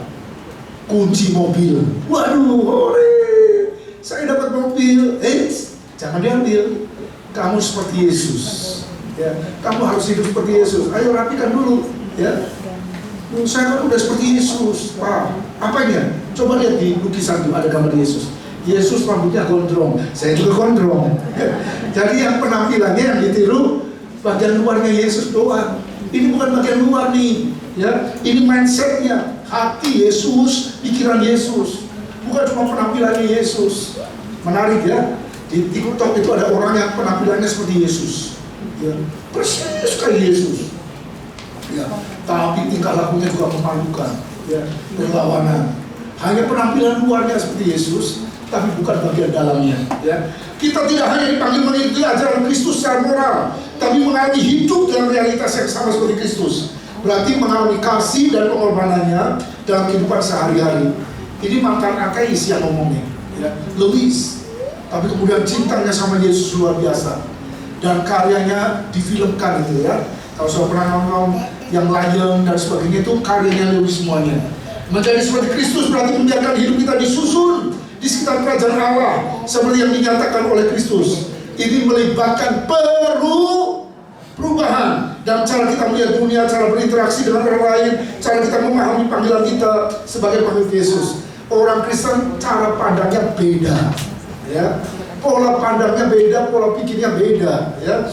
Kunci mobil. Waduh, hore, saya dapat mobil. Jangan diambil. Kamu seperti Yesus. Ya, kamu harus hidup seperti Yesus. Ayo rapikan dulu. Ya, saya kan udah seperti Yesus. Wah, apanya? Coba lihat di lukisan itu ada gambar Yesus. Yesus rambutnya gondrong. Saya juga gondrong. Jadi yang penampilannya yang ditiru bagian luarnya Yesus doang. Ini bukan bagian luar nih. Ya, ini mindsetnya, hati Yesus, pikiran Yesus, bukan cuma penampilannya Yesus. Menarik ya, di TikTok itu ada orang yang penampilannya seperti Yesus, ya, persis kayak Yesus, ya, tapi tingkah lakunya juga memalukan, ya, berlawanan. Hanya penampilan luarnya seperti Yesus, tapi bukan bagian dalamnya. Ya, kita tidak hanya dipanggil mengikuti ajaran Kristus secara moral, tapi mengalami hidup dalam realitas yang sama seperti Kristus. Berarti mengalami kasih dan pengorbanannya dalam kehidupan sehari-hari. Ini mantan ateis yang ngomongnya, ya, Louis. Tapi kemudian cintanya sama Yesus luar biasa dan karyanya difilmkan itu ya. Kalau saya pernah nonton yang Lion dan sebagainya itu karyanya Louis semuanya. Menjadi seperti Kristus berarti membiarkan hidup kita disusun di sekitar kerajaan Allah seperti yang dinyatakan oleh Kristus. Ini melibatkan perubahan dalam cara kita melihat dunia, cara berinteraksi dengan orang lain, cara kita memahami panggilan kita sebagai panggilan Yesus. Orang Kristen cara pandangnya beda, ya. Pola pandangnya beda, pola pikirnya beda, ya.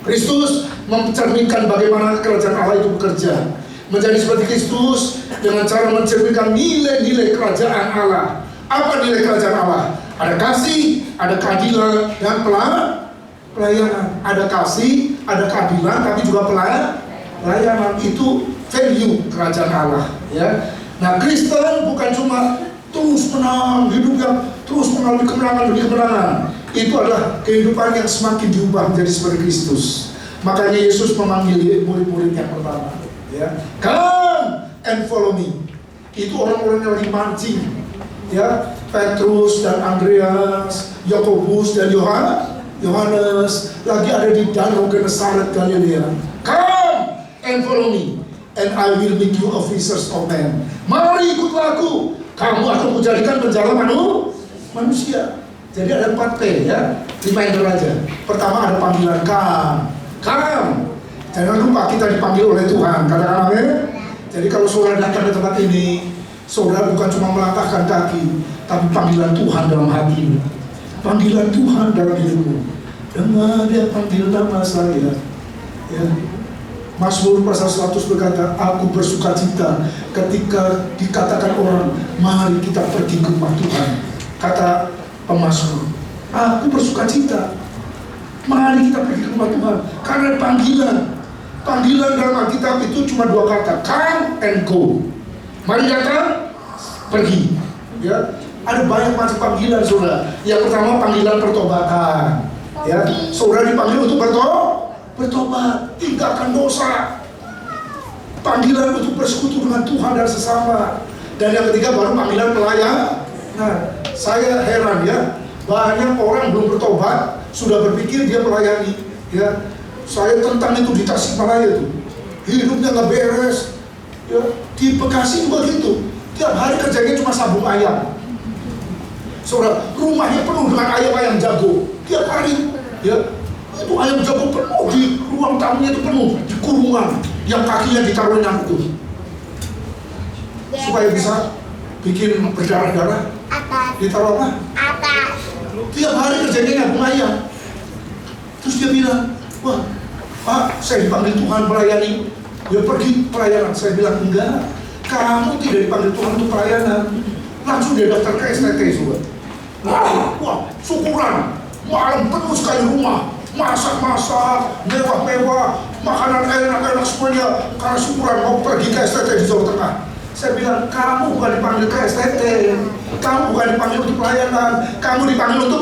Kristus mencerminkan bagaimana kerajaan Allah itu bekerja. Menjadi seperti Kristus dengan cara mencerminkan nilai-nilai kerajaan Allah. Apa nilai kerajaan Allah? Ada kasih, ada keadilan, dan pelayanan. Ada kasih, ada keadilan, tapi juga pelayanan. Itu value kerajaan Allah, ya. Nah, Kristen bukan cuma terus menang, hidup yang terus mengalami kemenangan demi kemenangan. Itu adalah kehidupan yang semakin diubah menjadi seperti Kristus. Makanya Yesus memanggil murid-murid yang pertama, ya, come and follow me. Itu orang-orang yang lagi mancing, ya, Petrus dan Andreas, Yakobus dan Yohanes lagi ada di danau Genesaret Galilea. Come and follow me, and I will make you officers of men. Mari ikutlah aku, kamu akan menjadikan penjala manusia. Jadi ada 4 P, ya, reminder aja. Pertama ada panggilan come. Jangan lupa kita dipanggil oleh Tuhan. Katakan amin. Jadi kalau saudara datang ke tempat ini, saudara bukan cuma melangkahkan kaki, tapi panggilan Tuhan dalam hatimu, panggilan Tuhan dalam hidupmu. Dengar dia panggil nama saya, ya. Mazmur pasal 100 berkata, aku bersuka cita ketika dikatakan orang, mari kita pergi ke rumah Tuhan. Kata pemazmur, aku bersuka cita, mari kita pergi ke rumah Tuhan. Karena panggilan dalam Alkitab itu cuma 2 kata, come and go. Mari datang, pergi. Ya, ada banyak macam panggilan, saudara. Yang pertama panggilan pertobatan. Ya, saudara dipanggil untuk bertobat, tinggalkan dosa. Panggilan untuk bersekutu dengan Tuhan dan sesama. Dan yang ketiga baru panggilan pelayan. Nah, saya heran ya, banyak orang belum bertobat sudah berpikir dia melayani. Ya, saya tentang itu di Tasikmalaya itu, hidupnya nggak beres. Ya, di Bekasi juga gitu. Tiap hari kerjanya cuma sabung ayam. Saudara, rumahnya penuh dengan ayam-ayam jago. Tiap hari, ya, itu ayam jago penuh di ruang tamunya, itu penuh di kurungan yang kakinya ditaruhin angkut supaya bisa bikin berdarah-darah. Ditaruh apa? Tiap hari kerjanya nyambung ayam. Terus dia bilang, wah Pak, saya dipanggil Tuhan melayani. Dia pergi pelayanan. Saya bilang, enggak, kamu tidak dipanggil Tuhan untuk pelayanan. Langsung dia daftar ke STT juga. Wah, syukuran, malam penuh sekali rumah, masak-masak, mewah-mewah, makanan enak-enak semuanya, karena syukuran mau pergi ke STT di Jawa Tengah. Saya bilang, kamu bukan dipanggil ke STT, kamu bukan dipanggil untuk pelayanan, kamu dipanggil untuk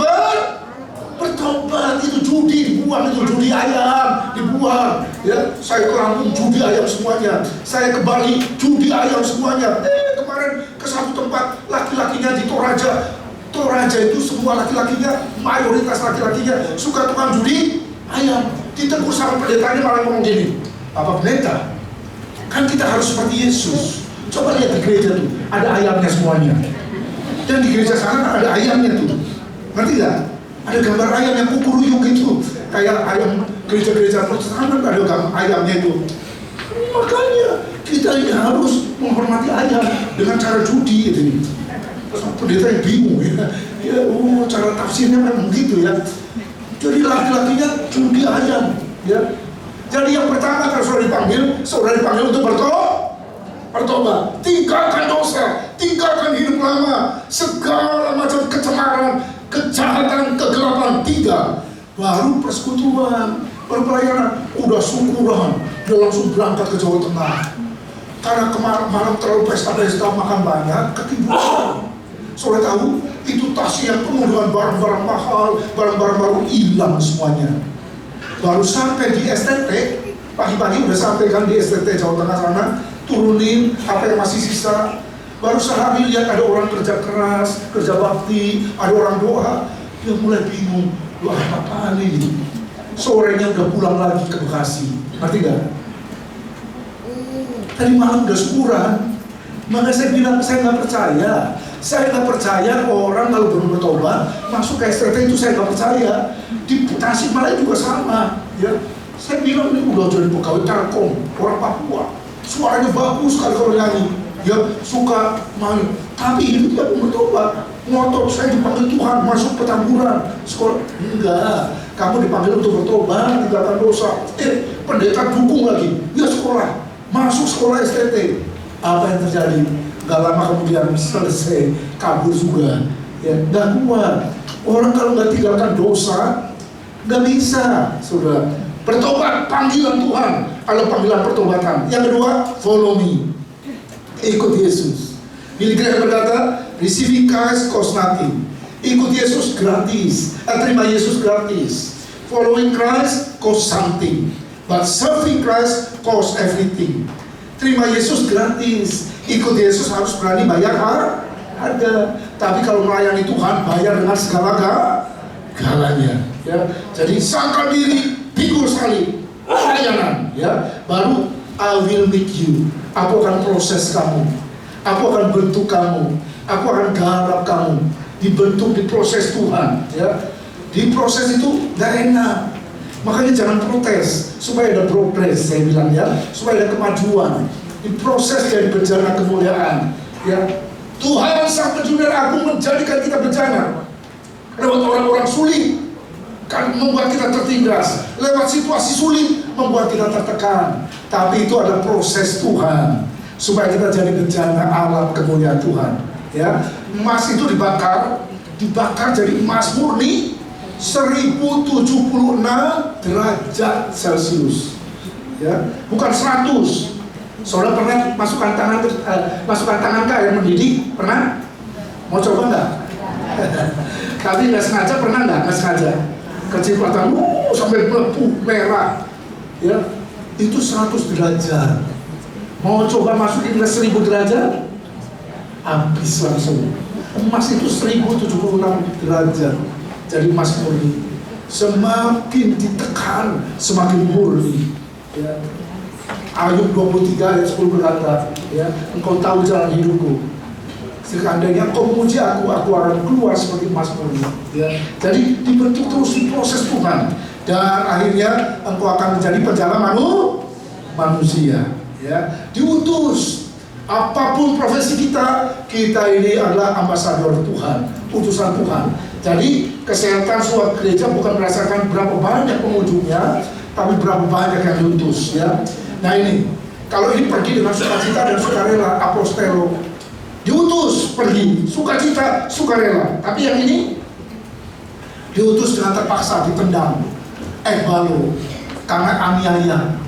bertobat. Itu judi, dibuang, itu judi ayam, dibuang. Ya, saya ke Lampung judi ayam semuanya, saya ke Bali judi ayam semuanya. Kemarin ke satu tempat, laki-lakinya di Toraja. Toraja itu semua laki-lakinya, mayoritas laki-lakinya suka tukang judi ayam. Ditegur sama pendetanya malah ngomong gini, Bapak Pendeta, kan kita harus seperti Yesus. Coba lihat di gereja tuh, ada ayamnya semuanya. Dan di gereja sana ada ayamnya tuh, ngerti gak? Ada gambar ayam yang kukuruyuk gitu, kayak ayam gereja-gereja Protestan kan ada gambar ayamnya itu. Makanya kita ini harus menghormati ayam dengan cara judi gitu. Pendeta yang bingung ya, cara tafsirnya memang begitu ya. Jadi laki-lakinya judi ayam, ya. Jadi yang pertama kalau saudara dipanggil untuk bertobat, tinggalkan dosa, tinggalkan hidup lama, segala macam kecemaran, kejahatan, kegelapan, tinggal. Baru persekutuan, baru pelayanan, udah syukuran, udah langsung berangkat ke Jawa Tengah. Karena kemarin terlalu pesta-pesta, makan banyak, ketiduran. Saudara tahu, itu tas yang penuh dengan barang-barang mahal, barang-barang baru hilang semuanya. Baru sampai di STT, pagi-pagi udah sampai kan di STT Jawa Tengah sana, turunin apa yang masih sisa. Baru sehari lihat ada orang kerja keras, kerja bakti, ada orang doa. Dia mulai bingung, doa apa ini? Sorenya udah pulang lagi ke Bekasi, ngerti gak? Tadi malam udah syukuran. Maka saya bilang, saya nggak percaya. Saya nggak percaya orang kalau belum bertobat masuk ke STT itu, saya nggak percaya. Di Tasikmalaya juga sama, ya. Saya bilang ini udah jadi pegawai Telkom, orang Papua, suaranya bagus sekali kalau nyanyi, ya suka main. Tapi hidupnya belum bertobat. Ngotot, saya dipanggil Tuhan masuk petamburan sekolah. Enggak, kamu dipanggil untuk bertobat, tinggalkan dosa. Pendeta dukung lagi, ya sekolah, masuk sekolah STT. Apa yang terjadi? Gak lama kemudian selesai, kabur juga. Ya, gak kuat. Orang kalau nggak tinggalkan dosa, nggak bisa, saudara. Bertobat, panggilan Tuhan. Kalau panggilan pertobatan. Yang kedua, follow me. Ikut Yesus. Billy Graham berkata, receiving Christ costs nothing. Ikut Yesus gratis. Terima Yesus gratis. Following Christ costs something. But serving Christ costs everything. Terima Yesus gratis, ikut Yesus harus berani bayar harga. Tapi kalau melayani Tuhan, bayar dengan segala-galanya. Ya. Jadi sangkal diri, pikul sekali, pelayanan. Ya. Baru I will make you. Aku akan proses kamu, aku akan bentuk kamu, aku akan garap kamu. Dibentuk, diproses Tuhan. Ya. Di proses itu gak enak. Makanya jangan protes, supaya ada progres, saya bilang ya, supaya ada kemajuan. Diproses dari bejana kemuliaan. Ya, Tuhan Sang Penjuru Agung menjadikan kita bejana. Lewat orang-orang sulit, kan membuat kita tertindas. Lewat situasi sulit, membuat kita tertekan. Tapi itu ada proses Tuhan, supaya kita jadi bejana alam kemuliaan Tuhan. Ya, emas itu dibakar jadi emas murni. 1076 derajat Celcius, ya, bukan 100. Saudara pernah masukkan tangan ke air mendidih? Pernah? Mau coba nggak? Tapi nggak sengaja, pernah nggak? Nggak sengaja kecepatan sampai melepuh merah, ya itu 100 derajat. Mau coba masukin ke 1000 derajat, habis langsung. Emas itu 1076 derajat, jadi emas murni. Semakin ditekan, semakin murni. Ya. Ayub 23 ayat 10 berkata, ya, engkau tahu jalan hidupku. Seandainya kau memuji aku akan keluar seperti emas murni. Ya. Jadi dibentuk terus di proses Tuhan, dan akhirnya engkau akan menjadi penjala manusia. Ya. Diutus. Apapun profesi kita ini adalah ambasador Tuhan, utusan Tuhan. Jadi kesehatan suatu gereja bukan berdasarkan berapa banyak pengunjungnya, tapi berapa banyak yang diutus. Ya. Nah ini, kalau ini pergi dengan sukacita dan sukarela, apostelo, diutus pergi, sukacita, sukarela. Tapi yang ini diutus dengan terpaksa, ditendang, balo, karena aniaya.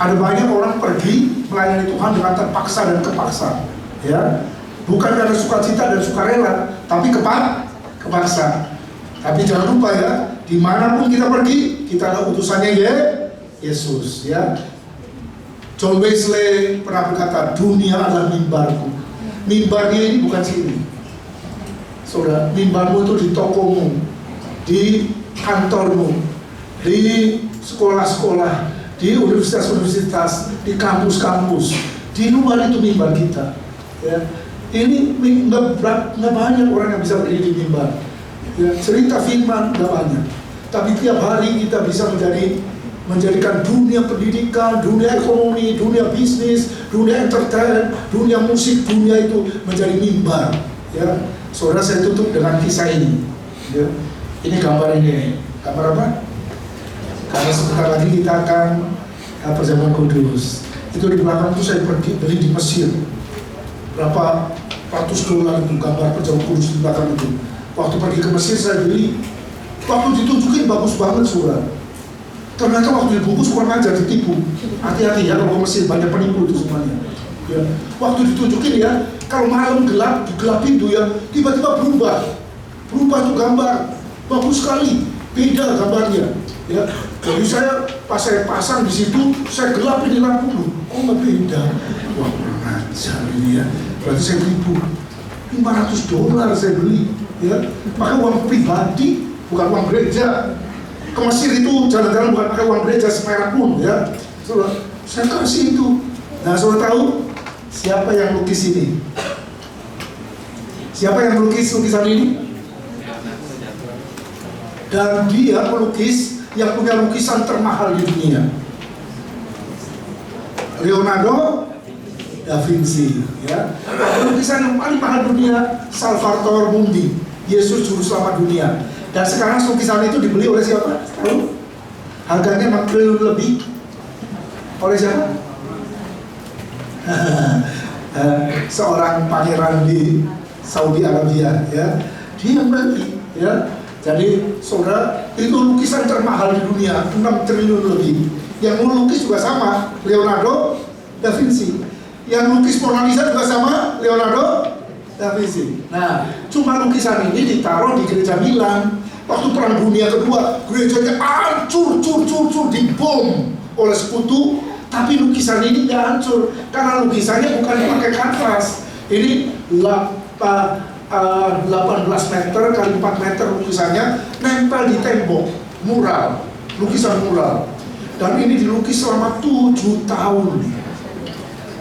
Ada banyak orang pergi melayani Tuhan dengan terpaksa dan kepaksa, ya, bukan karena sukacita dan sukarela, tapi kepaksa. Tapi jangan lupa ya, dimanapun kita pergi, kita adalah utusannya Yesus, ya. John Wesley pernah berkata, dunia adalah mimbarku. Mimbarnya ini bukan sini, saudara. Mimbarmu itu di tokomu, di kantormu, di sekolah-sekolah, di universitas-universitas, di kampus-kampus. Di luar itu mimbar kita, ya. Ini nggak banyak orang yang bisa berdiri di mimbar, ya. Cerita firman nggak banyak, tapi tiap hari kita bisa menjadikan dunia pendidikan, dunia ekonomi, dunia bisnis, dunia entertain, dunia musik, dunia itu menjadi mimbar, ya. Saudara, saya tutup dengan kisah ini, ya. Ini gambar apa? Karena sebentar lagi kita akan perjamuan kudus. Itu di belakang itu saya pergi beli di Mesir. Berapa ratus dolar itu gambar perjamuan kudus di belakang itu. Waktu pergi ke Mesir saya beli. Waktu ditunjukin bagus banget, saudara. Ternyata waktu dibungkus kurang aja, ditipu. Hati-hati ya, kalau ke Mesir banyak penipu itu semuanya. Ya. Waktu ditunjukin ya, kalau malam gelap, digelap pintu ya, tiba-tiba berubah tuh gambar. Bagus sekali, beda gambarnya. Ya, jadi pas saya pasang di situ, saya gelapin di lampu loh. Kok nggak beda? Wah, kurang ajar ini ya. Berarti saya tipu. $500 saya beli, ya. Pakai uang pribadi, bukan uang gereja. Ke Mesir itu jalan-jalan bukan pakai uang gereja seperak pun, ya. Saudara, saya kasih itu. Nah, saudara tahu siapa yang lukis ini? Siapa yang melukis lukisan ini? Dan dia melukis yang punya lukisan termahal di dunia, Leonardo da Vinci, ya. Lukisan yang paling mahal dunia, Salvator Mundi, Yesus Juru Selamat dunia. Dan sekarang lukisan itu dibeli oleh siapa? Tahu? Harganya 6 triliun lebih. Oleh siapa? Seorang pangeran di Saudi Arabia, ya. Dia beli, ya. Jadi saudara, itu lukisan termahal di dunia, 6 triliun lebih. Yang melukis juga sama, Leonardo da Vinci. Yang lukis Mona Lisa juga sama, Leonardo da Vinci. Nah, cuma lukisan ini ditaruh di gereja Milan. Waktu Perang Dunia Kedua, gerejanya hancur, dibom oleh sekutu. Tapi lukisan ini nggak hancur, karena lukisannya bukan pakai kanvas. Ini 18 meter kali 4 meter lukisannya, nempel di tembok, mural, lukisan mural. Dan ini dilukis selama 7 tahun.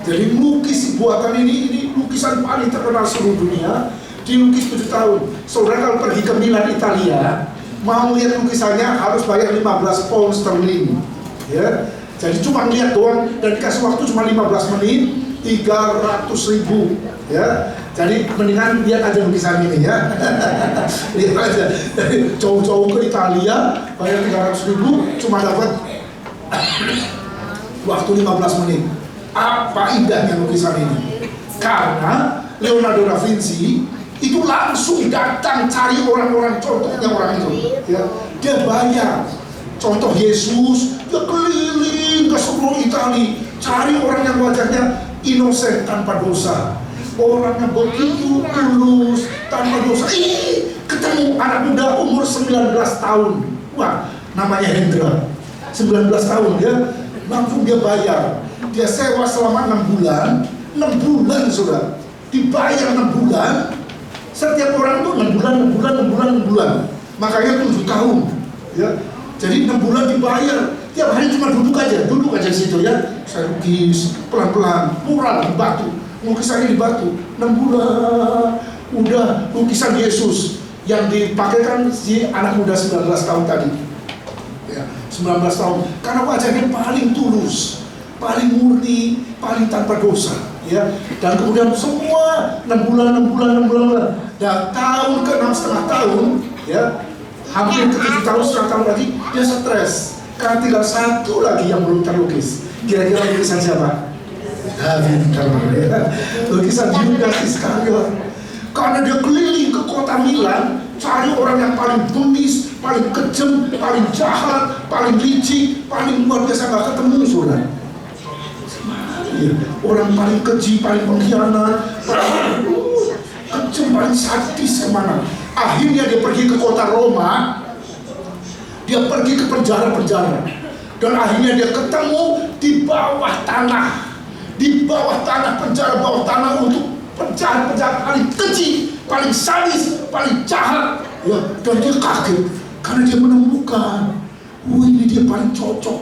Jadi lukis buatan ini lukisan paling terkenal seluruh dunia, dilukis 7 tahun. Saudara kalau pergi ke Milan, Italia, mau lihat lukisannya harus bayar 15 pound sterling, ya. Jadi cuma lihat doang dan dikasih waktu cuma 15 menit, 300.000, ya. Jadi mendingan lihat aja lukisan ini, ya. Lihat aja. Dari jauh-jauh ke Italia bayar 300.000 cuma dapat waktu 15 menit. Apa indahnya lukisan ini? Karena Leonardo da Vinci itu langsung datang cari orang-orang, contohnya orang itu, ya. Dia bayar contoh Yesus, dia keliling ke seluruh Italia cari orang yang wajahnya inosen tanpa dosa. orangnya begitu tulus, tanpa dosa. Ketemu anak muda umur 19 tahun. Wah, namanya Hendra. 19 tahun ya, langsung dia bayar. Dia sewa selama 6 bulan. 6 bulan saudara, dibayar 6 bulan. Setiap orang tuh 6 bulan. Makanya 7 tahun ya. Jadi 6 bulan dibayar. Tiap hari cuma duduk aja di situ ya. Saya lukis pelan-pelan, mural di batu. Lukisannya di batu. 6 bulan udah lukisan Yesus yang dipakai kan si anak muda 19 tahun tadi ya, 19 tahun, karena wajahnya paling tulus, paling murni, paling tanpa dosa ya. Dan kemudian semua 6 bulan. Dan tahun ke 6,5 tahun ya, hampir ke 7 tahun, setengah tahun lagi dia stres karena tinggal satu lagi yang belum terlukis. Kira-kira lukisan siapa? Lukisan Judas Iskariot. Karena dia keliling ke kota Milan, cari orang yang paling bengis, paling kejam, paling jahat, paling licik, paling luar biasa, gak ketemu saudara. Orang paling keji, paling pengkhianat, paling kejam, paling sadis kemana. Akhirnya dia pergi ke kota Roma, dia pergi ke penjara-penjara, dan akhirnya dia ketemu di bawah tanah. Di bawah tanah, penjara bawah tanah untuk penjahat-penjahat paling keji, paling sadis, paling jahat ya. Dan dia kaget karena dia menemukan, ini dia paling cocok.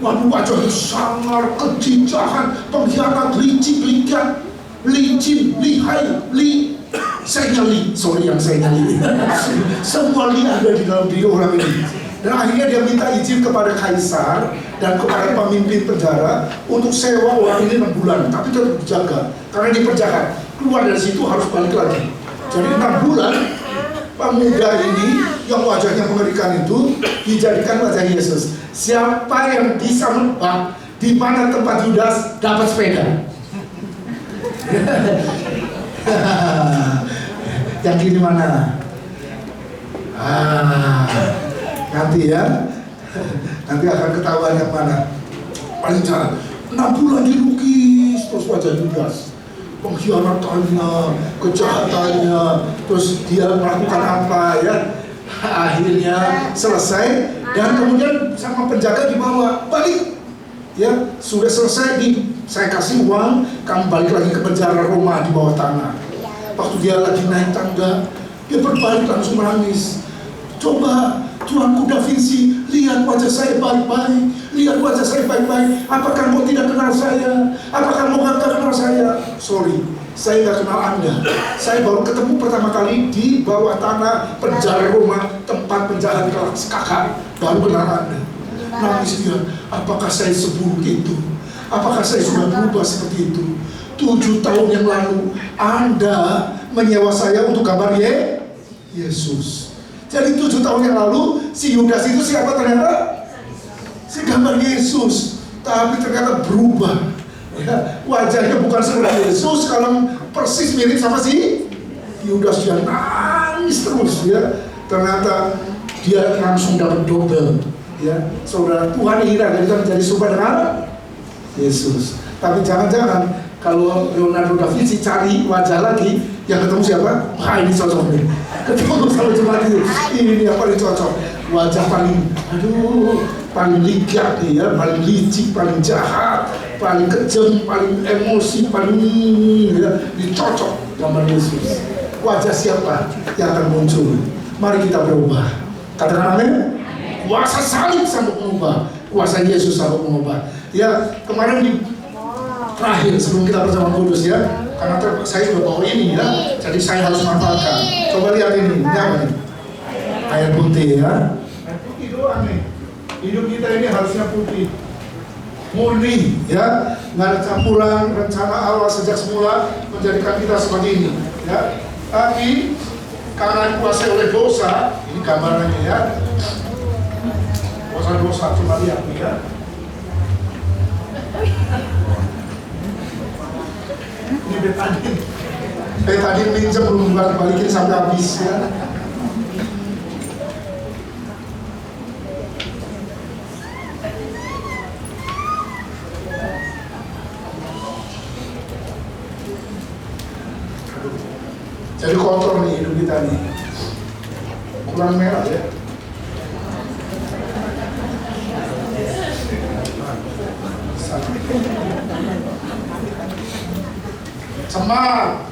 Waduh, wajahnya sangar, keji, jahat, pengkhianat, licik, lihat, licin, lihai, saya nyali, sorry yang saya nyali. Semua ada di dalam diri orang ini. Dan akhirnya dia minta izin kepada kaisar dan kepada pemimpin penjara untuk sewa orang ini 6 bulan, tapi tetap dijaga karena dia penjahat. Keluar dari situ harus balik lagi. Jadi 6 bulan pemuda ini yang wajahnya mengerikan itu dijadikan wajah Yesus. Siapa yang bisa menebak di mana tempat Yudas dapat sepeda? Yang kiri mana? Nanti ya, nanti akan ketahuan yang mana paling jahat. 6 bulan dilukis terus wajah Yudas, pengkhianatannya, kejahatannya, terus dia melakukan apa ya. Akhirnya selesai dan kemudian sama penjaga dibawa balik ya. Sudah selesai, saya kasih uang, kamu balik lagi ke penjara Roma di bawah tanah. Waktu dia lagi naik tangga, dia berbalik langsung menangis. Coba Tuanku Da Vinci, lihat wajah saya baik-baik, lihat wajah saya baik-baik. Apakah kamu tidak kenal saya? Apakah kamu nggak kenal saya? Sorry, saya nggak kenal Anda. Saya baru ketemu pertama kali di bawah tanah penjara Roma, tempat penjahat kelas kakak. Baru kenal Anda. Nangis dia. Apakah saya seburuk itu? Apakah saya sudah berubah seperti itu? 7 tahun yang lalu Anda menyewa saya untuk gambar Yesus. Jadi 7 tahun yang lalu si Yudas itu siapa ternyata? Si gambar Yesus. Tapi ternyata berubah ya. Wajahnya bukan seperti Yesus, kalau persis mirip sama si Yudas. Dia nangis terus ya. Ternyata dia langsung dapat double ya. Saudara, Tuhan ira kita menjadi serupa dengan Yesus. Tapi jangan-jangan kalau Leonardo da Vinci cari wajah lagi, yang ketemu siapa? Ini cocok nih. Ketemu sama cuma ini yang paling cocok. Wajah paling, paling ligat ya, paling licik, paling jahat, paling kejam, paling emosi, paling ya, dicocok gambar Yesus. Wajah siapa yang akan muncul? Mari kita berubah. Katakan amin. Kuasa salib sanggup mengubah, kuasa Yesus sanggup mengubah. Ya, kemarin di terakhir sebelum kita bersama kudus ya, karena saya sudah bawa ini ya, jadi saya harus manfaatkan. Coba lihat ini apa nih? Air putih ya. Putih doang nih. Hidup kita ini harusnya putih, murni ya, nggak ada campuran. Rencana Allah sejak semula menjadikan kita seperti ini ya. Tapi karena dikuasai oleh dosa, ini gambarannya ya. Kuasa dosa, coba lihat nih ya. Ini betadin. Betadin minjem belum balikin sampai habis ya. Jadi kotor nih hidup kita nih. Kurang merah ya. Cemar.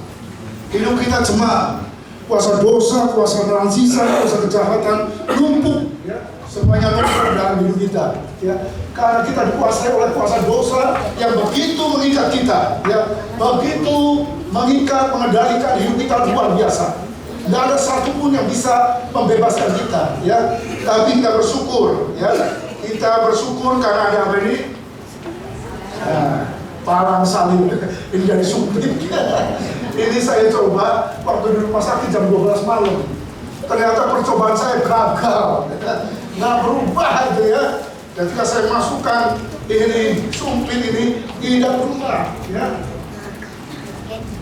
Hidup kita cemar. Kuasa dosa, kuasa transisa, kuasa kejahatan numpuk ya. Semuanya berada dalam hidup kita ya. Karena kita dikuasai oleh kuasa dosa yang begitu mengikat kita ya. Begitu mengikat, mengendalikan hidup kita luar biasa. Tidak ada satupun yang bisa membebaskan kita ya. Tapi kita bersyukur ya. Kita bersyukur karena ada apa ini? Parang salib ini dari sumpit. Ini saya coba waktu di rumah sakit jam 12 malam. Ternyata percobaan saya gagal, nggak berubah itu ya. Ketika saya masukkan ini sumpit ini tidak berubah ya.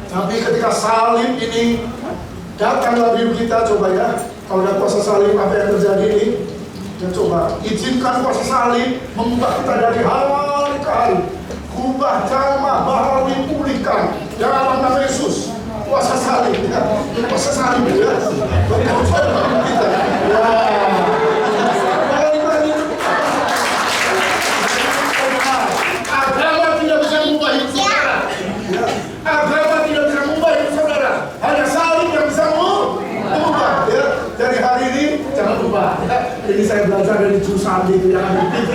Tapi ketika salib ini datang dalam hidup kita, coba ya. Kalau ada kuasa salib, apa yang terjadi ini? Ya coba izinkan kuasa salib mengubah kita dari hari ke hari. Ubah jamah, bahari, pulihkan dalam nama Yesus. Kuasa salib ya. Kuasa salib ya. Bekerja dalam kita. Agama tidak bisa mengubah hidup saudara. Agama tidak bisa mengubah hidup saudara. Hanya salib yang bisa mengubah ya. Dari hari ini jangan lupa ya. Ini saya belajar dari jurusan itu yang ada di TV.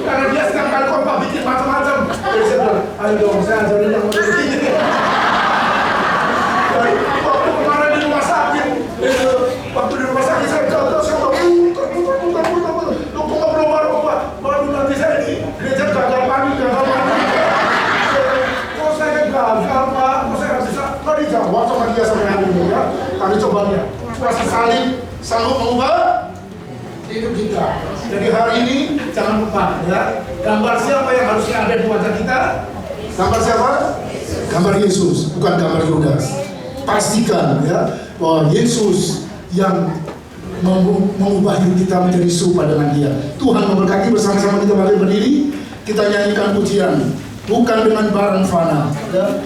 Karena dia setiap kali khotbah bikin macam-macam. Jadi saya bilang, ayo dong, saya ajarin yang model begini. Waktu kemarin di rumah sakit, saya jatuh, saya putar. Lu kok nggak berubah? Baru nanti saya di gereja gagal panik. Kok saya gagal, Pak? Kok saya nggak bisa? Nggak dijawab sama dia sampai hari ini ya. Kami coba lihat, kuasa salib sanggup mengubah hidup kita. Jadi hari ini jangan lupa ya, gambar siapa yang harusnya ada di wajah kita? Gambar siapa? Gambar Yesus, bukan gambar Yudas. Pastikan ya bahwa Yesus yang mengubah hidup kita menjadi serupa dengan Dia. Tuhan memberkati. Bersama-sama kita balik berdiri, kita nyanyikan pujian. Bukan dengan barang fana ya.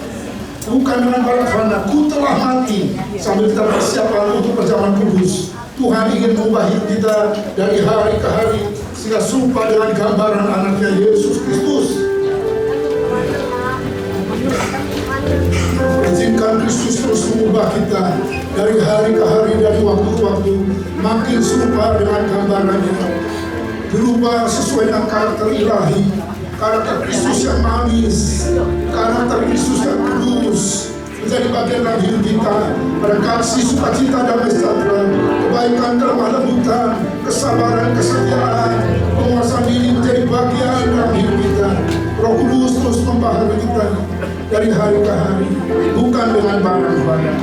Bukan dengan barang fana, ku telah mati. Sambil kita persiapkan untuk perjamuan kudus. Tuhan ingin mengubah hidup kita dari hari ke hari sehingga serupa dengan gambaran anaknya Yesus Kristus. Izinkan Kristus terus mengubah kita dari hari ke hari, dari waktu ke waktu, makin serupa dengan gambarannya, berubah sesuai dengan karakter ilahi, karakter Kristus yang manis, karakter Kristus yang kudus, menjadi bagian dalam hidup kita. Pada kasih, sukacita, damai sejahtera, kebaikan, kelemah lembutan, kesabaran, kesetiaan, penguasaan diri menjadi bagian dalam hidup kita. Roh Kudus terus membaharui kita dari hari ke hari, bukan dengan barang-barang.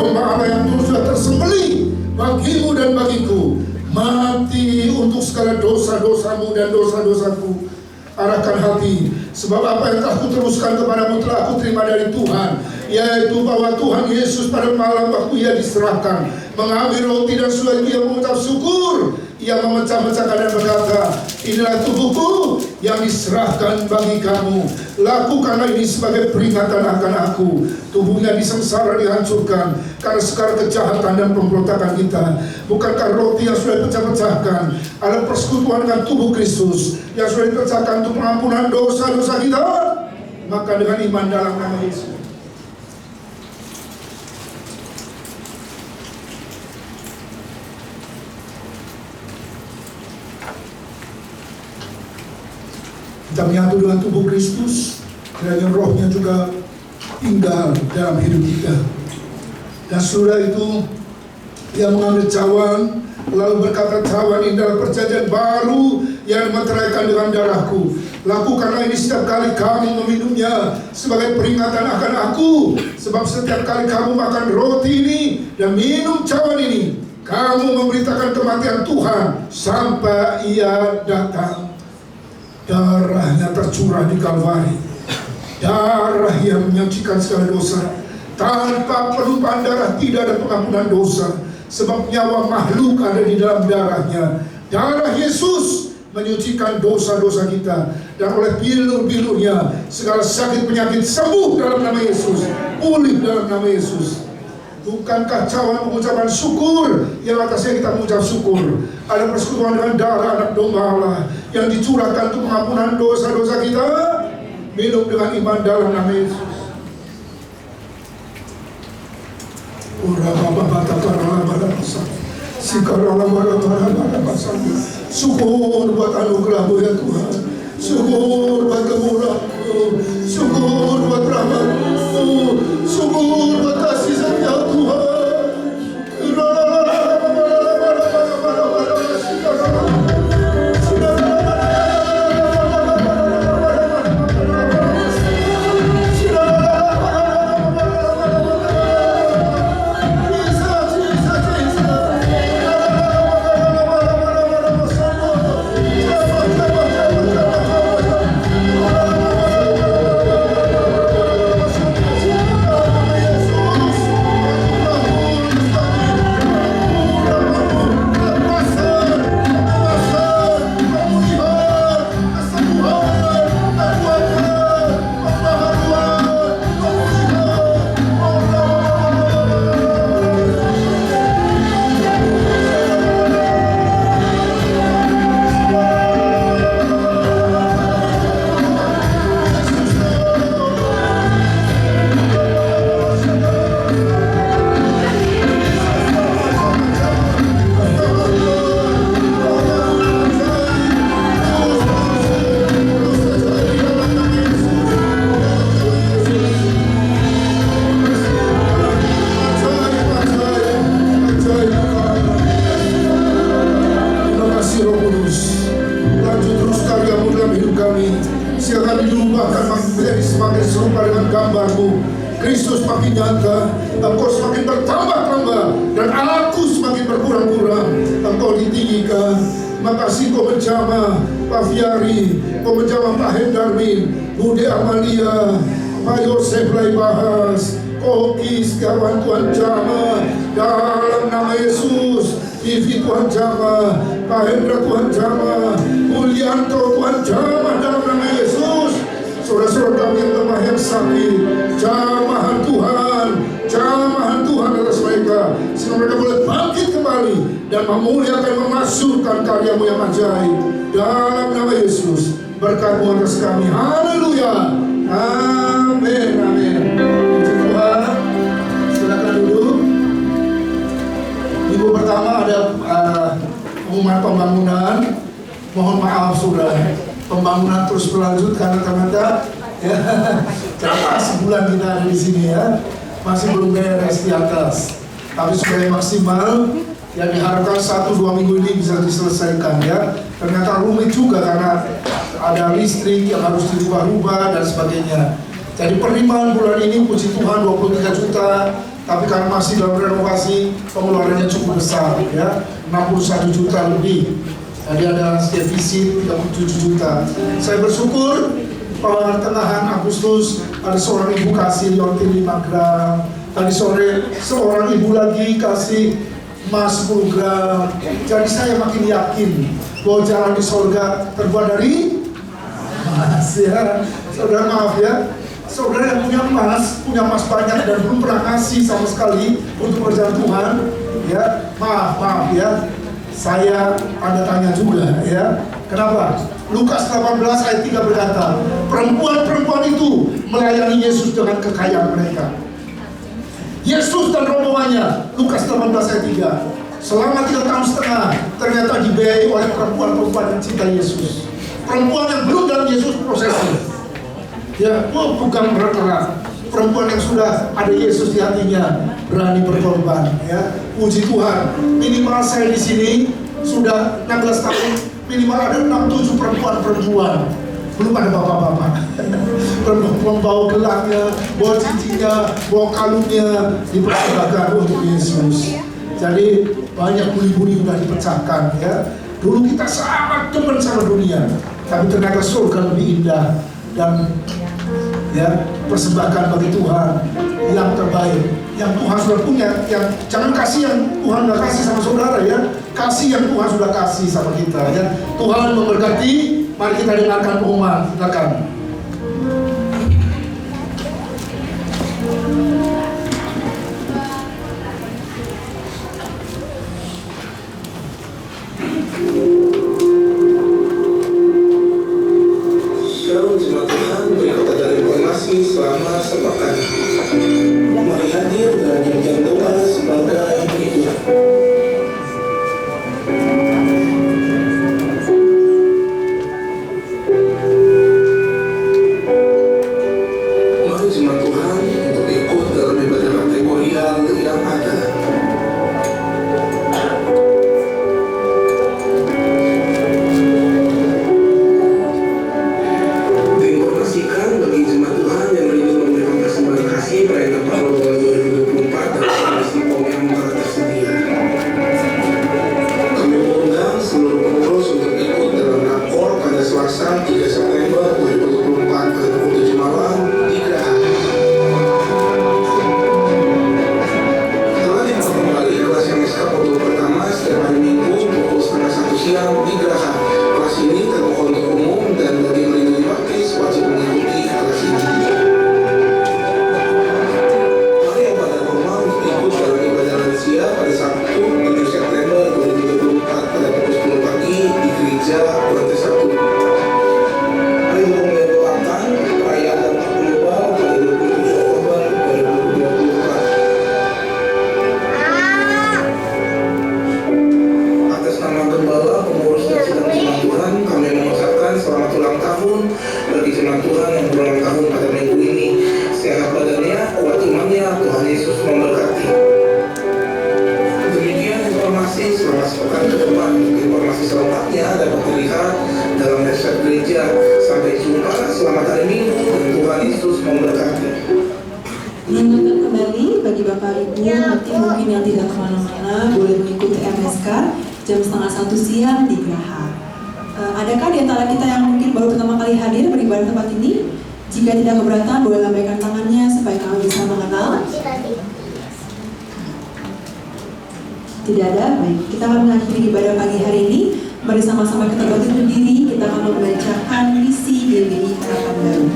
domba Allah yang sudah tersembelih bagimu dan bagiku, mati untuk segala dosa-dosamu dan dosa-dosaku. Arahkan hati, sebab apa yang telah kuteruskan kepadamu telah aku terima dari Tuhan, yaitu bahwa Tuhan Yesus pada malam waktu ia diserahkan mengambil roti dan sudah ia mengucap syukur, ia memecah-mecahkan dan berkata, inilah tubuhku yang diserahkan bagi kamu, lakukanlah ini sebagai peringatan akan aku. Tubuhnya disengsara, dihancurkan karena segala kejahatan dan pemberontakan kita. Bukankah roti yang sudah dipecah-pecahkan adalah persekutuan dengan tubuh Kristus yang sudah dipecahkan untuk pengampunan dosa-dosa kita? Maka dengan iman dalam nama Yesus, kita menyatu dengan tubuh Kristus, kiranya rohnya juga tinggal dalam hidup kita. Dan sudah itu, ia mengambil cawan, lalu berkata, cawan ini adalah perjanjian baru yang dimeteraikan dengan darahku. Lakukanlah ini setiap kali kamu meminumnya sebagai peringatan akan aku. Sebab setiap kali kamu makan roti ini dan minum cawan ini, kamu memberitakan kematian Tuhan sampai ia datang. Darahnya tercurah di Kalvari, darah yang menyucikan segala dosa. Tanpa penumpahan darah tidak ada pengampunan dosa, sebab nyawa makhluk ada di dalam darahnya. Darah Yesus menyucikan dosa-dosa kita, dan oleh bilur-bilurnya segala sakit penyakit sembuh dalam nama Yesus, pulih dalam nama Yesus. Bukankah cawan pengucapan syukur yang atasnya kita mengucap syukur? Ada persekutuan dengan darah anak domba Allah yang dicurahkan untuk pengampunan dosa-dosa kita. Minum dengan iman dalam nama Yesus. Syukur buat anugerah-Mu ya Tuhan. Syukur buat kemurahan-Mu. Syukur buat rahmat-Mu. Syukur buat kasih setia Tuhan. Kristus makin nyata, Engkau semakin bertambah-tambah, dan aku semakin berkurang-kurang. Engkau ditinggikan. Makasih Kau menjamah Pak Fiari, Kau menjamah Pak Hendarmin, Bude Amalia, Pak Yosef Laibahas, Koki Setiawan Tuhan jamah dalam nama Yesus. Vivi Tuhan jamah, Pak Hendra Tuhan jamah, Mulyanto Tuhan jamah dalam nama Yesus. Saudara-saudara kami yang lemah yang sakit, jamahan Tuhan atas mereka, sehingga mereka boleh bangkit kembali dan memuliakan, memasyurkan karya-Mu yang ajaib. Dalam nama Yesus, berkat-Mu atas kami. Haleluya. Amin. Amin. Puji Tuhan. Silakan duduk. Minggu pertama ada pengumuman pembangunan. Mohon maaf saudara, pembangunan terus berlanjut karena ternyata ya, jadi sebulan kita ada di sini ya, masih belum beres di atas, tapi sudah maksimal. Yang diharapkan 1-2 minggu ini bisa diselesaikan ya. Ternyata rumit juga karena ada listrik yang harus dirubah-rubah dan sebagainya. Jadi penerimaan bulan ini puji Tuhan 23 juta tapi karena masih dalam renovasi, pengeluarannya cukup besar, ya, 61 juta lebih. Jadi ada defisit 37 juta. Saya bersyukur pertengahan Agustus ada seorang ibu kasih yontin 5 gram. Tadi sore seorang ibu lagi kasih emas 10 gram. Jadi saya makin yakin bahwa jalan di surga terbuat dari emas, ya. Saudara maaf ya, saudara yang punya emas banyak dan belum pernah kasih sama sekali untuk kerjaan Tuhan, ya, maaf ya. Saya ada tanya juga, ya. Kenapa? Lukas 18 ayat 3 berkata, perempuan-perempuan itu melayani Yesus dengan kekayaan mereka. Yesus dan rombongannya, Lukas 18 ayat 3, selama 3 tahun setengah ternyata dibiayai oleh perempuan-perempuan yang cinta Yesus. Perempuan yang belum dalam Yesus prosesnya, ya, bukan berat-berat. Perempuan yang sudah ada Yesus di hatinya, berani berkorban, ya. Puji Tuhan, minimal saya di sini sudah 16 tahun, minimal ada 6-7 perempuan-perempuan, belum ada bapak-bapak. Perempuan bawa gelangnya, bawa cincinnya, bawa kalungnya, dipersembahkan untuk Yesus. Jadi banyak buli-buli sudah dipecahkan, ya. Dulu kita sangat demen sama dunia, tapi ternyata surga lebih indah. Dan ya, persembahkan bagi Tuhan yang terbaik, yang Tuhan sudah punya. Yang jangan kasih yang Tuhan sudah kasih sama saudara, ya, kasih yang Tuhan sudah kasih sama kita, ya. Tuhan memberkati. Mari kita dengarkan pengumuman. Silakan. Shalom jemaat Tuhan, berikut adalah informasi selama sepekan. Mari hadir dan jam doa sebagai berikut. Mari jemaat Tuhan untuk ikut dalam ibadah kategorial yang ada. Diinformasikan bagi jemaat Tuhan yang ingin memberikan persembahan kasih perayaan Natal 2024 dan kondisi POM yang telah tersedia. Kami mengundang seluruh pengurus untuk ikut dalam rakor pada Selasa 3 September 2024 pada pukul 7 malam di Geraha. Telah dibuka kembali kelas MSK modul pertama setiap hari Minggu pukul 12:30 siang di Geraha. Kelas ini terbuka untuk umum dan bagi melindungi baptis wajib mengikuti kelas ini. Mari yang pada normal untuk ikut dalam ibadah lansia pada Sabtu 7 September 2024 pada pukul 10 pagi di gereja Lantai 1. Mari untuk mendoakan perayaan Natal Global pada 27 Oktober 2024. Atas nama Gembala, pengurus dan sidang jemaat Tuhan, kami mengucapkan selamat ulang tahun bagi jemaat Tuhan yang berulang tahun pada minggu ini. Sehat badannya, kuat imannya, Tuhan Yesus memberkati. Demikian informasi selama sepekan ke depan. Informasi selengkapnya dapat dilihat dalam website gereja. Sampai jumpa, selamat hari Minggu, dan Tuhan Yesus memberkati. Mengingatkan kembali bagi Bapak Ibu nanti mungkin yang tidak kemana-mana boleh mengikuti MSK jam 12:30 siang di Geraha. Adakah di antara kita yang mungkin baru pertama kali hadir beribadah tempat ini? Jika tidak keberatan, boleh lambaikan tangannya supaya kami bisa mengenal. Tidak ada? Baik, kita akan mengakhiri ibadah pagi hari ini. Mari sama-sama kita berdiri, kita akan membacakan misi GBI Harapan Baru.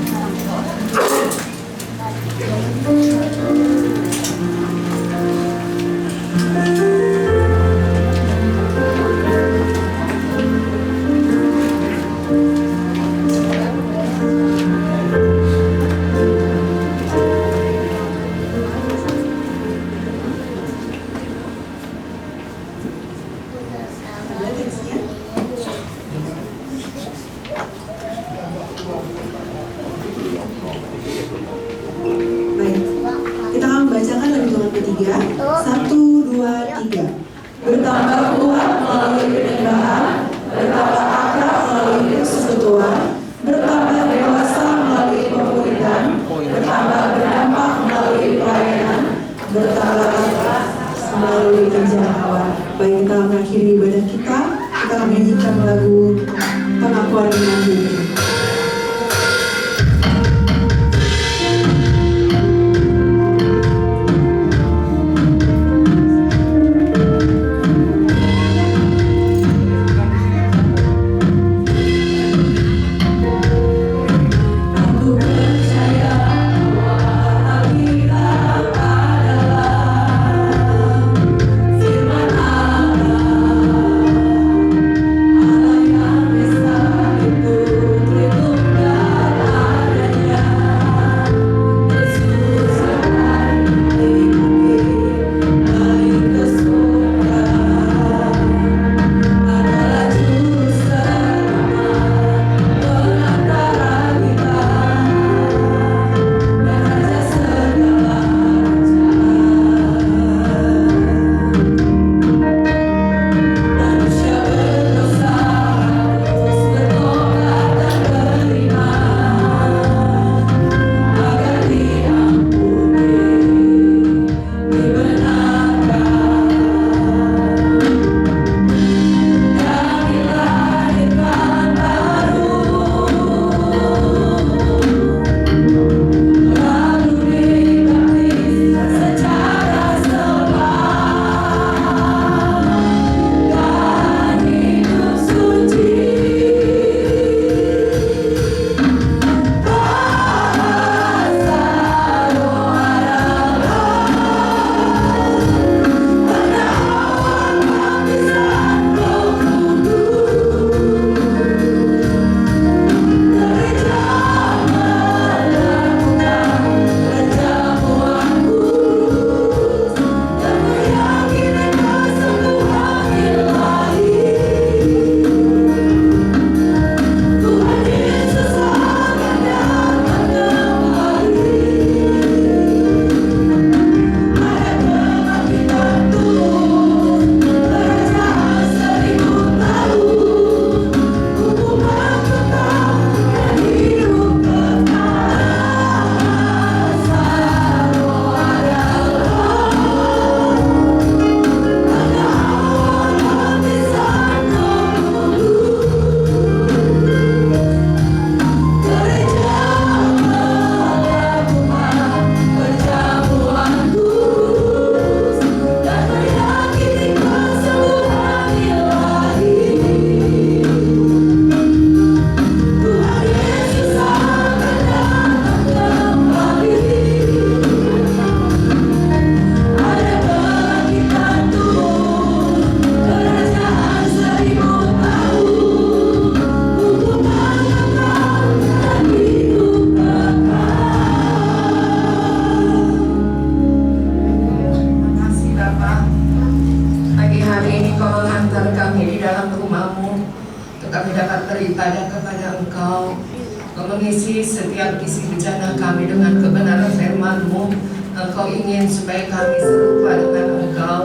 Baik, kita akan membacakan lagu hitungan ketiga. 1, 2, 3. Bertambah kuat melalui penyembahan, bertambah akrab melalui persekutuan, bertambah dewasa melalui pemuridan, bertambah berdampak melalui pelayanan, bertambah melalui kerjaan Allah. Baik, kita mengakhiri ibadah kita akan menyanyikan lagu pengakuan iman ini. beribadah kepada Engkau, Engkau mengisi setiap isi bejana kami dengan kebenaran firman-Mu. Engkau ingin supaya kami serupa dengan Engkau.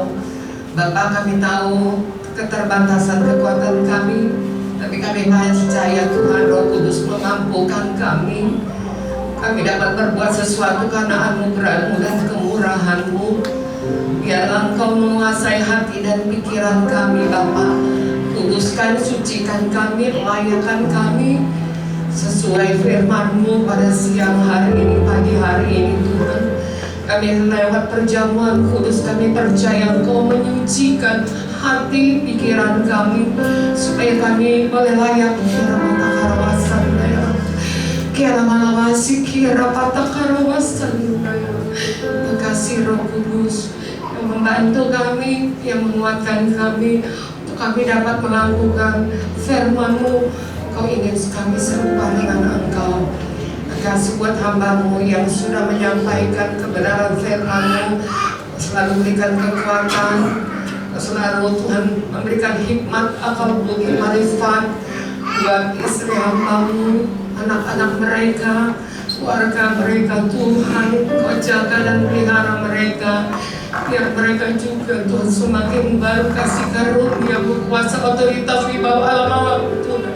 Bapa, kami tahu keterbatasan kekuatan kami, tapi kami percaya Tuhan Roh Kudus memampukan kami. Kami dapat berbuat sesuatu karena anugerah-Mu dan kemurahan-Mu. Biarlah Engkau menguasai hati dan pikiran kami, Bapa. Kuduskan, sucikan kami, layakan kami sesuai firman-Mu pada siang hari ini, pagi hari ini, Tuhan. Kami lewat perjamuan kudus, kami percaya Engkau menyucikan hati, pikiran kami, supaya kami boleh layak kira mata karawasan daya, kira malawasi kira patah karawasan daya. Terima kasih Roh Kudus yang membantu kami, yang menguatkan kami, untuk kami dapat melakukan firman-Mu. Engkau ingin kami serupa dengan Engkau. Kasih buat hamba-Mu yang sudah menyampaikan kebenaran firman-Mu, selalu berikan kekuatan, selalu Tuhan memberikan hikmat, akal budi, marifat buat istri hamba-Mu, anak-anak mereka, keluarga mereka. Tuhan, Kau jaga dan pelihara mereka, biar mereka juga Tuhan semakin baru kasih karunia, berkuasa, otoritas, wibawa alam alam Tuhan,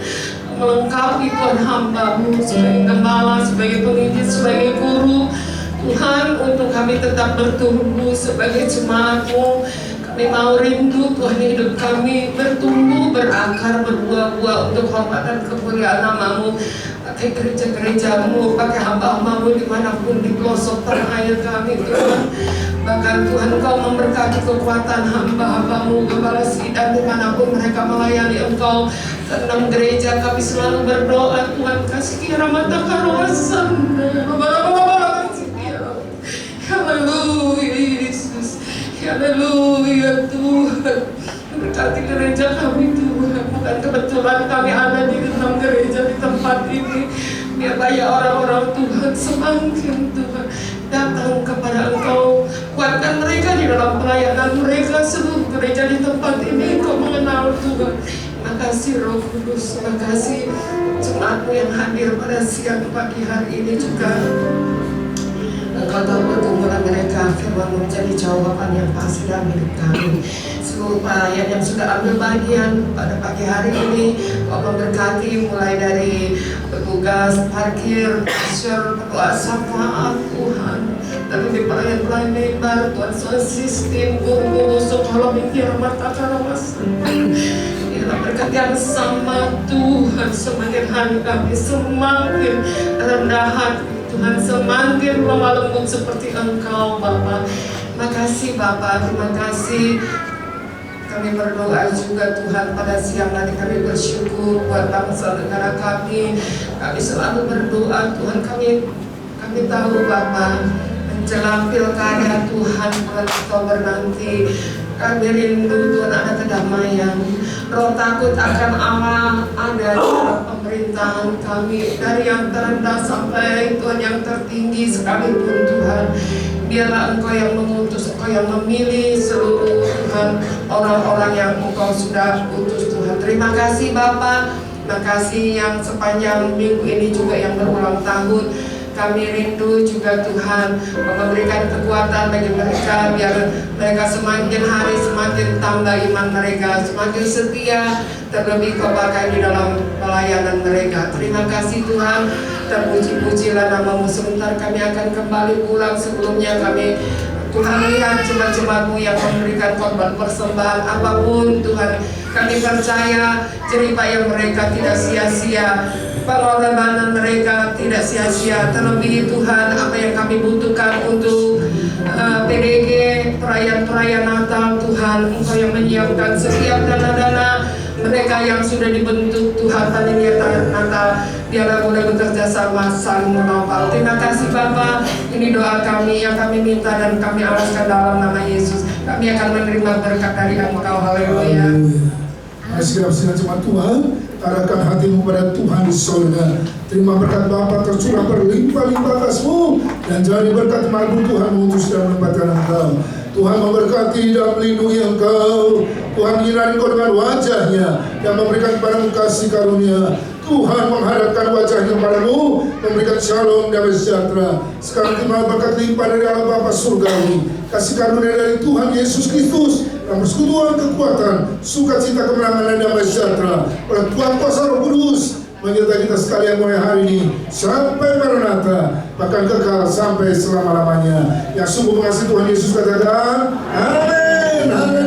melengkapi Tuhan hamba-Mu sebagai gembala, sebagai penginjil, sebagai guru. Tuhan, untuk kami tetap bertumbuh sebagai jemaat-Mu. Kami mau rindu Tuhan hidup kami bertumbuh, berakar, berbuah-buah untuk hormat dan kemuliaan nama-Mu. Pakai gereja-gereja-Mu, pakai hamba-hamba-Mu dimanapun di pelosok tanah air kami Tuhan. Bahkan Tuhan Engkau memberkati kekuatan hamba-hamba-Mu, gembala sidang dimanapun mereka melayani Engkau. Tentang gereja kami selalu berdoa, Tuhan kasih kiranya karuasan. Haleluya Yesus, haleluya Tuhan. Berkati gereja kami Tuhan. Bukan kebetulan kami ada di dalam gereja di tempat ini. Biarlah ya orang-orang Tuhan semakin Tuhan datang kepada Engkau. Kuatkan mereka di dalam pelayanan mereka. Seluruh gereja di tempat ini Engkau mengenal Tuhan. Terima kasih Roh Kudus. Terima kasih jemaat-Mu yang hadir pada siang pagi hari ini juga. Engkau tahu pergumulan mereka, firman-Mu menjadi jawaban yang pasti dalam hidup kami. Seluruh pelayan yang sudah ambil bagian pada pagi hari ini, Kau memberkati mulai dari petugas parkir, kasir, ketua syafaat Tuhan. Dan di pelayan-pelayan lebar, Tuhan soal sistem, guru, sekolah, mikir, mata, karawas. Biarlah berkat yang sama Tuhan, semakin hari kami semakin rendah hati. Tuhan semakin lemah lembut seperti Engkau Bapa. Terima kasih Bapa, terima kasih. Kami berdoa juga Tuhan pada siang hari kami bersyukur buat bangsa negara kami. Kami selalu berdoa Tuhan, kami tahu Bapa menjelang pilkada Tuhan bulan Oktober nanti. Kami rindu Tuhan ada kedamaian. Roh takut akan Allah ada di dalam pemerintahan kami, dari yang terendah sampai Tuhan yang tertinggi sekalipun Tuhan. Biarlah Engkau yang mengutus, Engkau yang memilih seluruh Tuhan orang-orang yang Engkau sudah utus Tuhan. Terima kasih Bapa. Terima kasih yang sepanjang minggu ini juga yang berulang tahun. Kami rindu juga Tuhan memberikan kekuatan bagi mereka, biar mereka semakin hari semakin tambah iman mereka, semakin setia, terlebih Kau pakai di dalam pelayanan mereka. Terima kasih Tuhan, terpuji-pujilah nama-Mu. Sebentar kami akan kembali pulang. Sebelumnya kami Tuhan lihat jemaat-jemaat-Mu yang memberikan korban persembahan apapun Tuhan. Kami percaya jeripaya mereka tidak sia-sia, pengorbanan mereka tidak sia-sia. Terlebih Tuhan, apa yang kami butuhkan untuk PDG, perayaan-perayaan Natal Tuhan, Engkau yang menyiapkan setiap dana-dana mereka yang sudah dibentuk Tuhan panitia Natal. Biarlah boleh bekerja sama saling menopang. Terima kasih Bapa. Ini doa kami yang kami minta dan kami alaskan dalam nama Yesus. Kami akan menerima berkat dari Engkau. Haleluya. Segera jemaat Tuhan, arahkan hatimu pada Tuhan di surga. Terima berkat Bapa tercurah berlimpah-limpah atasmu, dan jadi berkat mampu Tuhan mengutus dan menempatkan Engkau. Tuhan memberkati dan melindungi Engkau. Tuhan menyinari Engkau dengan wajah-Nya dan memberikan kepadamu kasih karunia. Tuhan menghadapkan wajah-Nya padamu, memberikan shalom dan sejahtera. Sekarang terima berkat limpah dari Allah Bapa surgawi, kasih karunia dari Tuhan Yesus Kristus, dan persekutuan kekuatan, sukacita, kemenangan dan damai sejahtera oleh Tuhan kuasa Roh Kudus menyertai kita sekalian mulai hari ini sampai Maranatha, bahkan kekal sampai selama-lamanya. Yang sungguh mengasihi Tuhan Yesus katakan amin.